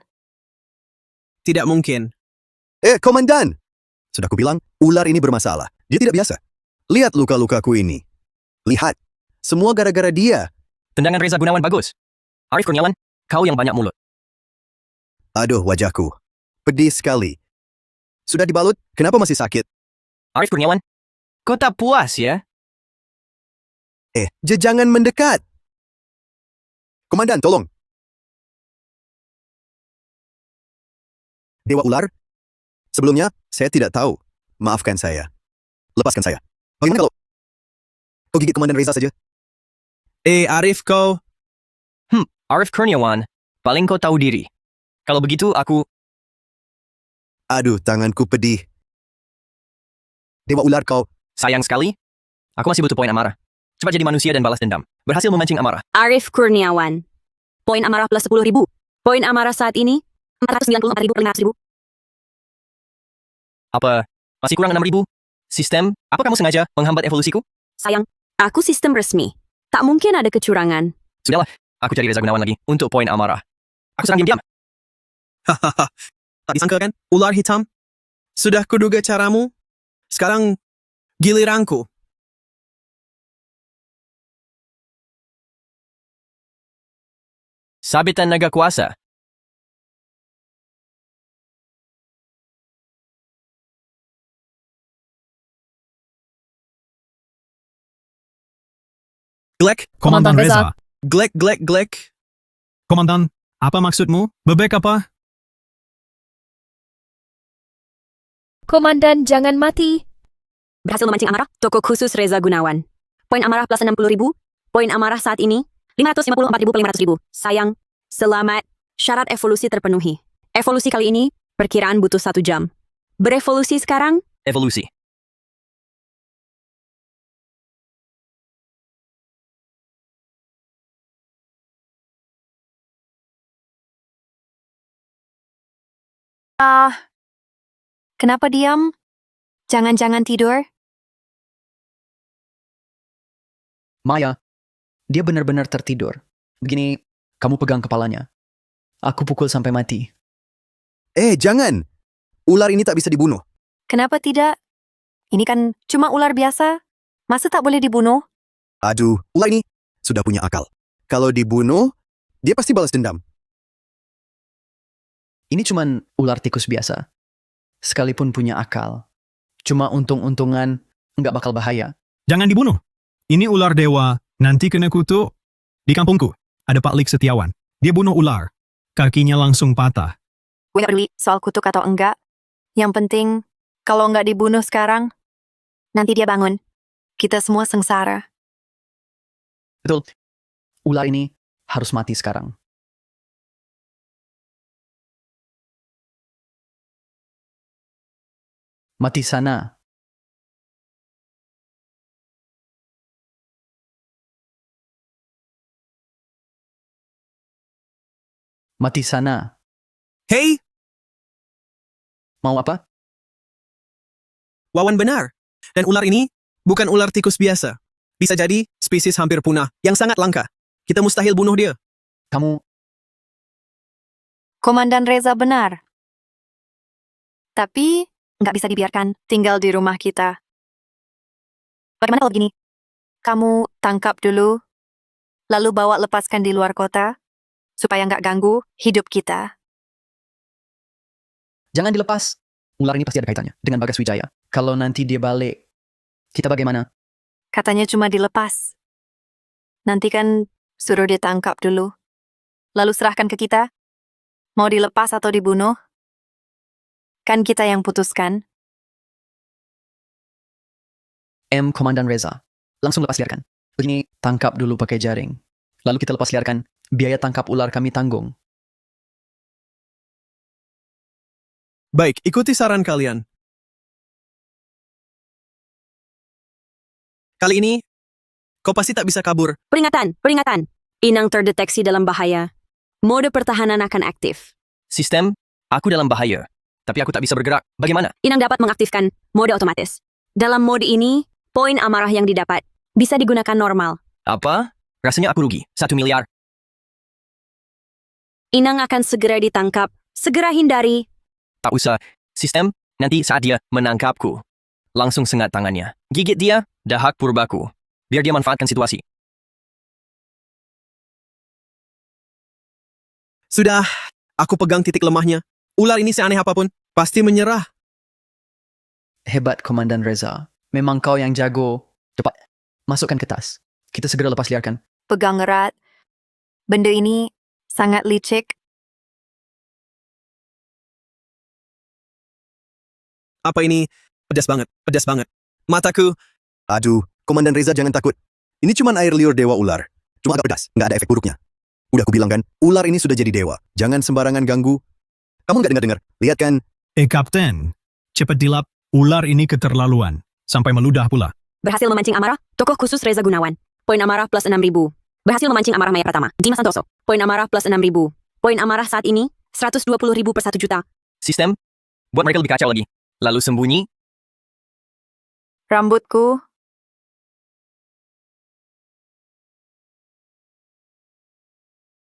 Tidak mungkin. Komandan! Sudah kubilang, ular ini bermasalah. Dia tidak biasa. Lihat luka-lukaku ini. Lihat. Semua gara-gara dia. Tendangan Reza Gunawan bagus. Arif Kurniawan, kau yang banyak mulut. Aduh, wajahku. Pedih sekali. Sudah dibalut? Kenapa masih sakit? Arif Kurniawan, kau tak puas ya? Jangan mendekat. Komandan, tolong. Dewa ular? Sebelumnya, saya tidak tahu. Maafkan saya. Lepaskan saya. Bagaimana kalau kau gigit Komandan Reza saja? Arif kau. Arif Kurniawan, paling kau tahu diri. Kalau begitu, aku... Aduh, tanganku pedih. Dewa ular kau. Sayang sekali. Aku masih butuh poin amarah. Cepat jadi manusia dan balas dendam. Berhasil memancing amarah. Arif Kurniawan. Poin amarah plus 10.000. Poin amarah saat ini 494.000 per 500.000. Apa? Masih kurang 6.000? Sistem, apa kamu sengaja menghambat evolusiku? Sayang, aku sistem resmi. Tak mungkin ada kecurangan. Sudahlah, aku cari Reza Gunawan lagi untuk poin amarah. Aku serang diam-diam. Hahaha. Tak disangka kan? Ular hitam? Sudah kuduga caramu. Sekarang giliranku. Sabitan naga kuasa. Glek, Komandan Reza. glek. Komandan, apa maksudmu? Bebek apa? Komandan, jangan mati. Berhasil memancing amarah, toko khusus Reza Gunawan. Poin amarah plus 60.000. Poin amarah saat ini, 554.500.000. Sayang, selamat. Syarat evolusi terpenuhi. Evolusi kali ini, perkiraan butuh 1 jam. Berevolusi sekarang, Evolusi. Kenapa diam? Jangan-jangan tidur? Maya, dia benar-benar tertidur. Begini, kamu pegang kepalanya. Aku pukul sampai mati. Jangan! Ular ini tak bisa dibunuh. Kenapa tidak? Ini kan cuma ular biasa. Masa tak boleh dibunuh? Aduh, ular ini sudah punya akal. Kalau dibunuh, dia pasti balas dendam. Ini cuman ular tikus biasa. Sekalipun punya akal. Cuma untung-untungan nggak bakal bahaya. Jangan dibunuh. Ini ular dewa, nanti kena kutuk. Di kampungku, ada Pak Lik Setiawan. Dia bunuh ular. Kakinya langsung patah. Gue gak peduli soal kutuk atau enggak. Yang penting, kalau nggak dibunuh sekarang, nanti dia bangun. Kita semua sengsara. Betul. Ular ini harus mati sekarang. Mati sana. Mati sana. Hey, Mau apa? Wawan benar. Dan ular ini bukan ular tikus biasa. Bisa jadi spesies hampir punah yang sangat langka. Kita mustahil bunuh dia. Kamu Komandan Reza benar. Tapi, nggak bisa dibiarkan tinggal di rumah kita. Bagaimana kalau begini? Kamu tangkap dulu, lalu bawa lepaskan di luar kota, supaya nggak ganggu hidup kita. jangan dilepas. Ular ini pasti ada kaitannya dengan Bagas Wijaya. Kalau nanti dia balik, kita bagaimana? Katanya cuma dilepas. Nanti kan suruh ditangkap dulu. Lalu serahkan ke kita. Mau dilepas atau dibunuh? Kan kita yang putuskan. Komandan Reza. Langsung lepas liarkan. Ini tangkap dulu pakai jaring. Lalu kita lepas liarkan. Biaya tangkap ular kami tanggung. Baik, ikuti saran kalian. Kali ini, kau pasti tak bisa kabur. peringatan. Inang terdeteksi dalam bahaya. Mode pertahanan akan aktif. Sistem, aku dalam bahaya. Tapi aku tak bisa bergerak. Bagaimana? Inang dapat mengaktifkan mode otomatis. Dalam mode ini, poin amarah yang didapat bisa digunakan normal. Apa? Rasanya aku rugi. 1 miliar. Inang akan segera ditangkap. Segera hindari. Tak usah. Sistem, nanti saat dia menangkapku. Langsung sengat tangannya. Gigit dia, dahak purbaku. Biar dia manfaatkan situasi. Sudah, aku pegang titik lemahnya. Ular ini seaneh apapun, pasti menyerah. Hebat Komandan Reza. Memang kau yang jago. Cepat, masukkan ke tas. Kita segera lepas liarkan. Pegang erat. Benda ini sangat licik. Apa ini? Pedas banget. Mataku, Aduh, Komandan Reza jangan takut. Ini cuma air liur dewa ular. Cuma agak pedas, nggak ada efek buruknya. Udah aku bilang kan, ular ini sudah jadi dewa. Jangan sembarangan ganggu. Kamu nggak dengar-dengar? Lihat kan? Kapten, cepat dilap. Ular ini keterlaluan. Sampai meludah pula. Berhasil memancing amarah, tokoh khusus Reza Gunawan. Poin amarah plus 6.000. Berhasil memancing amarah Maya Pratama. Dimas Santoso. Poin amarah plus 6.000. Poin amarah saat ini, 120.000 per 1 juta. Sistem, buat mereka lebih kacau lagi. Lalu sembunyi, Rambutku.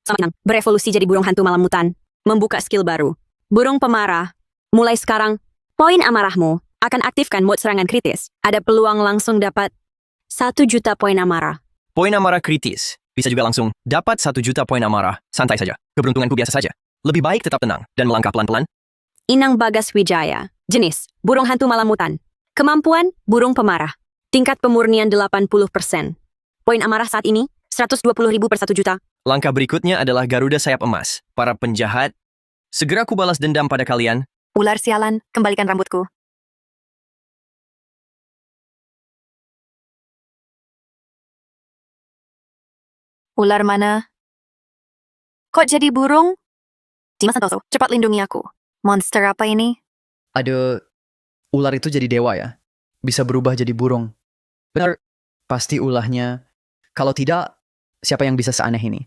Selamat Inang, berevolusi jadi burung hantu malam mutan. Membuka skill baru. Burung pemarah. Mulai sekarang, poin amarahmu akan aktifkan mode serangan kritis. Ada peluang langsung dapat 1 juta poin amarah. poin amarah kritis. Bisa juga langsung dapat 1 juta poin amarah. Santai saja. Keberuntunganku biasa saja. Lebih baik tetap tenang dan melangkah pelan-pelan. Inang Bagas Wijaya. Jenis, burung hantu malam mutan. Kemampuan, burung pemarah. Tingkat pemurnian 80%. Poin amarah saat ini, 120.000 per 1 juta. Langkah berikutnya adalah Garuda Sayap Emas. Para penjahat, segera ku balas dendam pada kalian. Ular sialan, kembalikan rambutku. Ular mana? Kok jadi burung? Dimas Santoso, cepat lindungi aku. Monster apa ini? Ada ular itu jadi dewa ya? Bisa berubah jadi burung. Benar, pasti ulahnya. Kalau tidak, siapa yang bisa seaneh ini?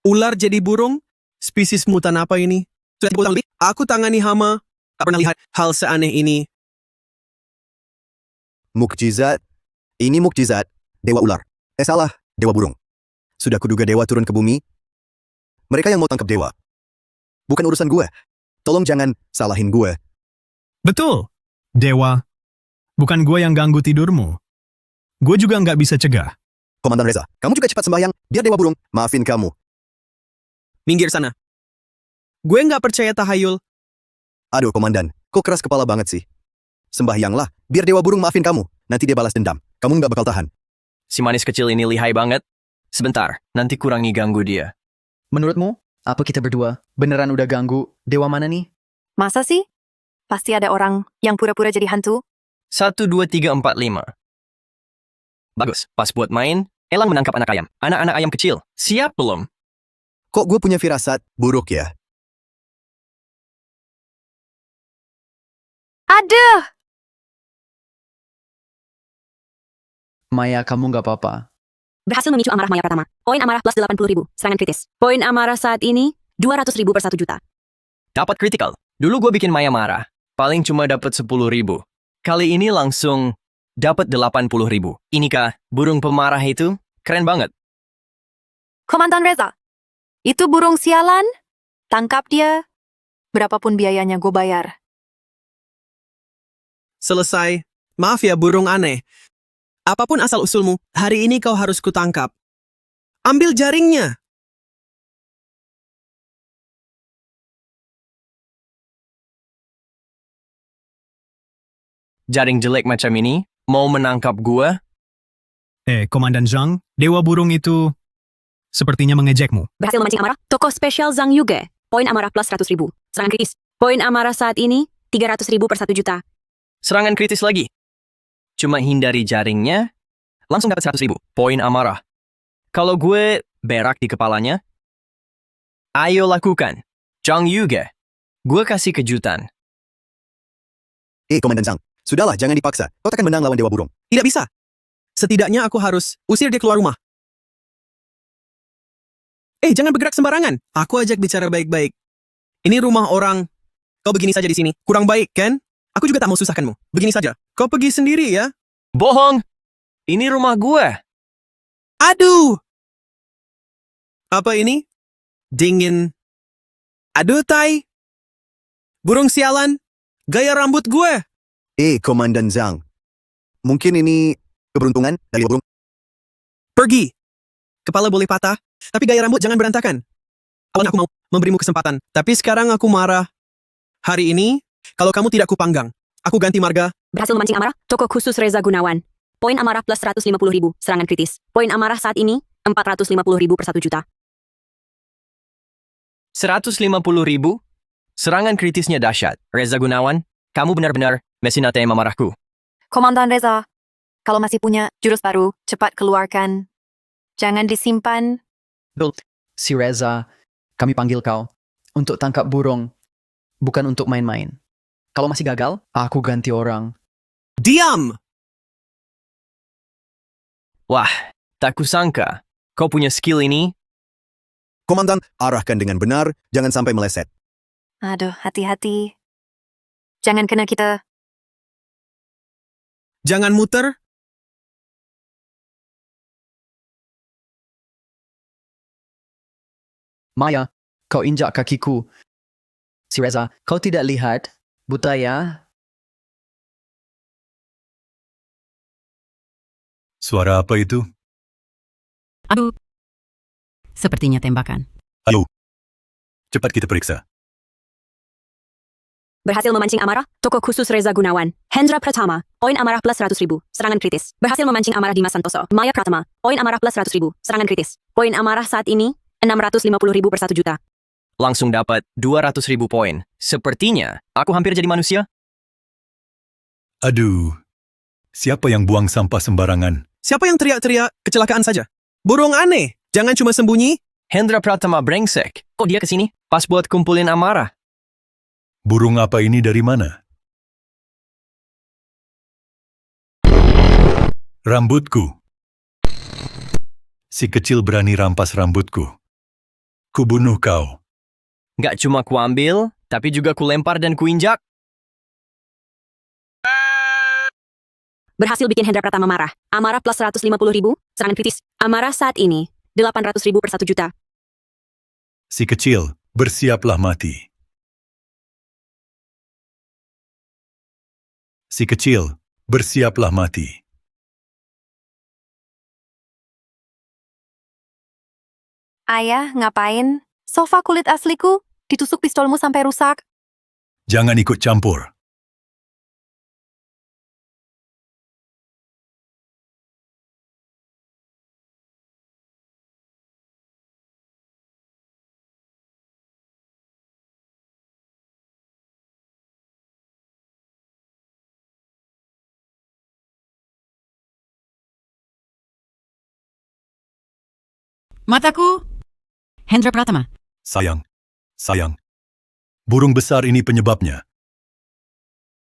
Ular jadi burung? Spesies mutan apa ini? Sudah 30 tahun lebih, aku tangani hama. Tak pernah lihat hal seaneh ini. Mukjizat. Ini mukjizat. Dewa ular. Salah. Dewa burung. Sudah kuduga dewa turun ke bumi. Mereka yang mau tangkap dewa. Bukan urusan gue. Tolong jangan salahin gue. Betul. Dewa. Bukan gue yang ganggu tidurmu. Gue juga nggak bisa cegah. Komandan Reza, kamu juga cepat sembahyang. Biar dewa burung maafin kamu. Minggir sana. Gue nggak percaya tahayul. Aduh, Komandan. Kok keras kepala banget sih? Sembahyanglah. Biar dewa burung maafin kamu. Nanti dia balas dendam. Kamu nggak bakal tahan. Si manis kecil ini lihai banget. Sebentar, nanti kurangi ganggu dia. Menurutmu, apa kita berdua beneran udah ganggu dewa mana nih? Masa sih? Pasti ada orang yang pura-pura jadi hantu. 1, 2, 3, 4, 5. Bagus, pas buat main, Elang menangkap anak ayam. Anak-anak ayam kecil, siap belum? Kok gue punya firasat buruk ya? Aduh! Maya, kamu nggak apa-apa. Berhasil memicu amarah Maya pertama. Poin amarah plus 80.000. Serangan kritis. Poin amarah saat ini, 200.000 per 1 juta. Dapat critical. Dulu gue bikin Maya marah. Paling cuma dapat 10.000. Kali ini langsung dapat 80.000. Inikah burung pemarah itu? Keren banget. Komandan Reza, itu burung sialan? Tangkap dia. Berapapun biayanya gue bayar. Selesai. Maaf ya burung aneh. Apapun asal-usulmu, hari ini kau harus kutangkap. Ambil jaringnya. Jaring jelek macam ini, mau menangkap gua? Komandan Zhang, dewa burung itu sepertinya mengejekmu. Berhasil memancing amarah. Tokoh spesial Zhang Yuge. Poin amarah plus 100.000. Serangan kritis. Poin amarah saat ini, 300.000 per 1 juta. Serangan kritis lagi. Cuma hindari jaringnya, langsung dapat 100.000. Poin amarah. Kalau gue berak di kepalanya, ayo lakukan. Zhang Yuge. Gue kasih kejutan. Komandan Zhang. Sudahlah, jangan dipaksa. Kau takkan menang lawan dewa burung. Tidak bisa. Setidaknya aku harus usir dia keluar rumah. Jangan bergerak sembarangan. Aku ajak bicara baik-baik. Ini rumah orang. Kau begini saja di sini. Kurang baik, kan? Aku juga tak mau susahkanmu. Begini saja. Kau pergi sendiri ya. Bohong. Ini rumah gue. Aduh. Apa ini? Dingin. Aduh, tai. Burung sialan. Gaya rambut gue. Komandan Zhang. Mungkin ini keberuntungan dari dewa burung. Pergi. Kepala boleh patah, tapi gaya rambut jangan berantakan. Awalnya aku mau memberimu kesempatan, tapi sekarang aku marah. Hari ini, kalau kamu tidak kupanggang, aku ganti marga. Berhasil memancing amarah. Tokoh khusus Reza Gunawan. Poin amarah plus 150.000. Serangan kritis. Poin amarah saat ini, 450.000 per 1 juta. 150.000? Serangan kritisnya dahsyat. Reza Gunawan, kamu benar-benar mesinate memarahku. Komandan Reza, kalau masih punya jurus baru, cepat keluarkan. Jangan disimpan. Si Reza, kami panggil kau untuk tangkap burung, bukan untuk main-main. Kalau masih gagal, aku ganti orang. Diam! Wah, tak kusangka. Kau punya skill ini? Komandan, arahkan dengan benar, jangan sampai meleset. Aduh, hati-hati. Jangan kena kita. Jangan muter. Maya, kau injak kakiku. Si Reza, kau tidak lihat? Buta ya? Suara apa itu? Aduh. Sepertinya tembakan. Ayo. Cepat kita periksa. Berhasil memancing amarah, toko khusus Reza Gunawan. Hendra Pratama, poin amarah plus 100.000, serangan kritis. Berhasil memancing amarah Dimas Santoso. Maya Pratama, poin amarah plus 100.000, serangan kritis. Poin amarah saat ini, 650.000 per 1 juta. Langsung dapat 200.000 poin. Sepertinya, aku hampir jadi manusia. Aduh, siapa yang buang sampah sembarangan? Siapa yang teriak-teriak kecelakaan saja? Burung aneh, jangan cuma sembunyi. Hendra Pratama brengsek. Kok dia kesini? Pas buat kumpulin amarah. Burung apa ini dari mana? Rambutku. Si kecil berani rampas rambutku. Kubunuh kau. Nggak cuma kuambil, tapi juga kulempar dan kuinjak. Berhasil bikin Hendra Pratama marah. Amarah plus 150.000, serangan kritis. Amarah saat ini, 800.000 per 1 juta. Si kecil, bersiaplah mati. Si kecil, bersiaplah mati. Ayah, ngapain? Sofa kulit asliku ditusuk pistolmu sampai rusak. Jangan ikut campur. Mataku! Hendra Pratama. Sayang. Burung besar ini penyebabnya.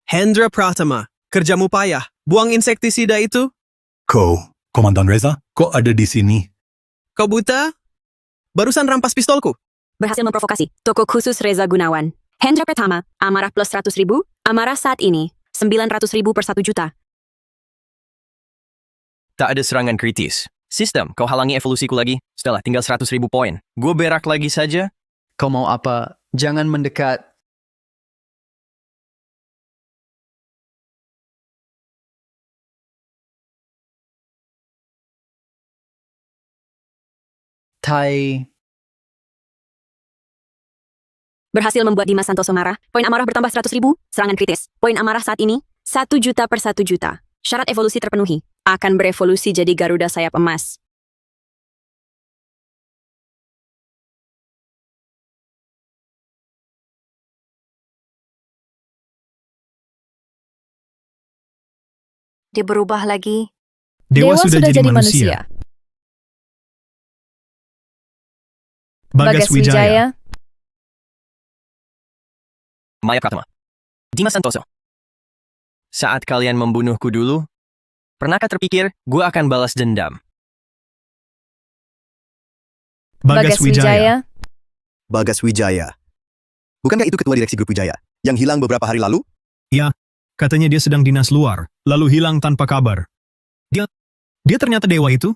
Hendra Pratama, kerjamu payah. Buang insektisida itu. Kau, Komandan Reza, kok ada di sini? Kau buta? Barusan rampas pistolku. Berhasil memprovokasi. Toko khusus Reza Gunawan. Hendra Pratama, amarah plus 100.000, amarah saat ini, 900.000 per 1 juta. Tak ada serangan kritis. Sistem, kau halangi evolusiku lagi. Setelah tinggal 100.000 poin. Gue berak lagi saja. Kau mau apa? Jangan mendekat. Tai. Berhasil membuat Dimas Santoso marah. Poin amarah bertambah 100.000, serangan kritis. Poin amarah saat ini, 1 juta per 1 juta. Syarat evolusi terpenuhi. Akan berevolusi jadi Garuda sayap emas. Dia berubah lagi. Dewa sudah jadi manusia. Bagas Wijaya. Maya Pratama. Dimas Santoso. Saat kalian membunuhku dulu, pernahkah terpikir gue akan balas dendam? Bagas Wijaya. Bagas Wijaya. Bukankah itu ketua direksi grup Wijaya yang hilang beberapa hari lalu? Ya, katanya dia sedang dinas luar, lalu hilang tanpa kabar. Dia ternyata dewa itu?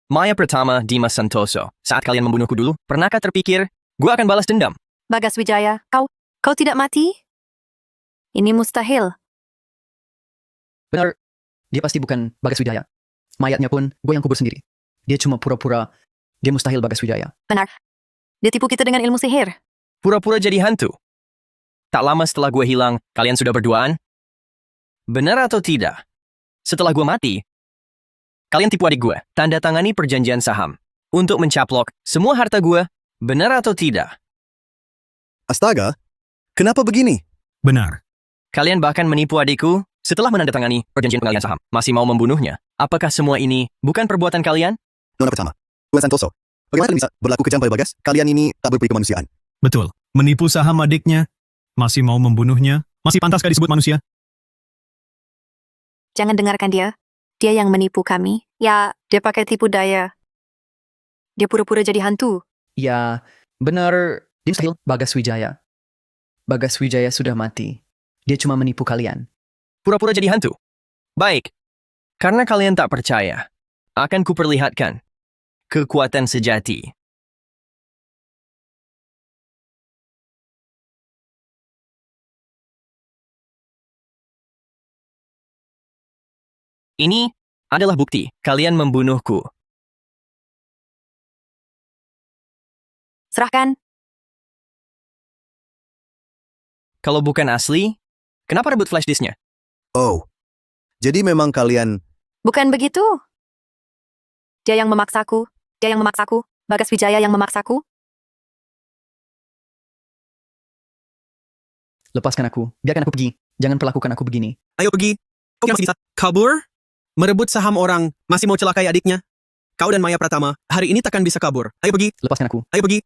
Maya Pratama, Dimas Santoso. Saat kalian membunuhku dulu, pernahkah terpikir gue akan balas dendam? Bagas Wijaya, kau tidak mati? Ini mustahil. Benar, dia pasti bukan Bagas Wijaya. Mayatnya pun gue yang kubur sendiri. Dia cuma pura-pura. Dia mustahil Bagas Wijaya. Benar. Dia tipu kita dengan ilmu sihir. Pura-pura jadi hantu. Tak lama setelah gue hilang, kalian sudah berduaan? Benar atau tidak? Setelah gue mati, kalian tipu adik gue, tanda tangani perjanjian saham. Untuk mencaplok semua harta gue, benar atau tidak? Astaga, kenapa begini? Benar. Kalian bahkan menipu adikku setelah menandatangani perjanjian pengalihan saham. Masih mau membunuhnya? Apakah semua ini bukan perbuatan kalian? Nona pertama, Tuan Santoso. Bagaimana kalian bisa berlaku kejam pada Bagas? Kalian ini tak berperi kemanusiaan. Betul. Menipu saham adiknya. Masih mau membunuhnya. Masih pantaskah disebut manusia? Jangan dengarkan dia. Dia yang menipu kami. Ya, dia pakai tipu daya. Dia pura-pura jadi hantu. Ya, benar. Dia mustahil Bagas Wijaya. Bagas Wijaya sudah mati. Dia cuma menipu kalian. Pura-pura jadi hantu? Baik. Karena kalian tak percaya, akan kuperlihatkan kekuatan sejati. Ini adalah bukti kalian membunuhku. Serahkan. Kalau bukan asli, kenapa rebut flash disknya? Oh, jadi memang kalian... Bukan begitu. Dia yang memaksaku. Dia yang memaksaku. Bagas Wijaya yang memaksaku. Lepaskan aku. Biarkan aku pergi. Jangan perlakukan aku begini. Ayo pergi. Kau yang masih bisa kabur? Merebut saham orang, masih mau celakai adiknya? Kau dan Maya Pratama, hari ini takkan bisa kabur. Ayo pergi. Lepaskan aku. Ayo pergi.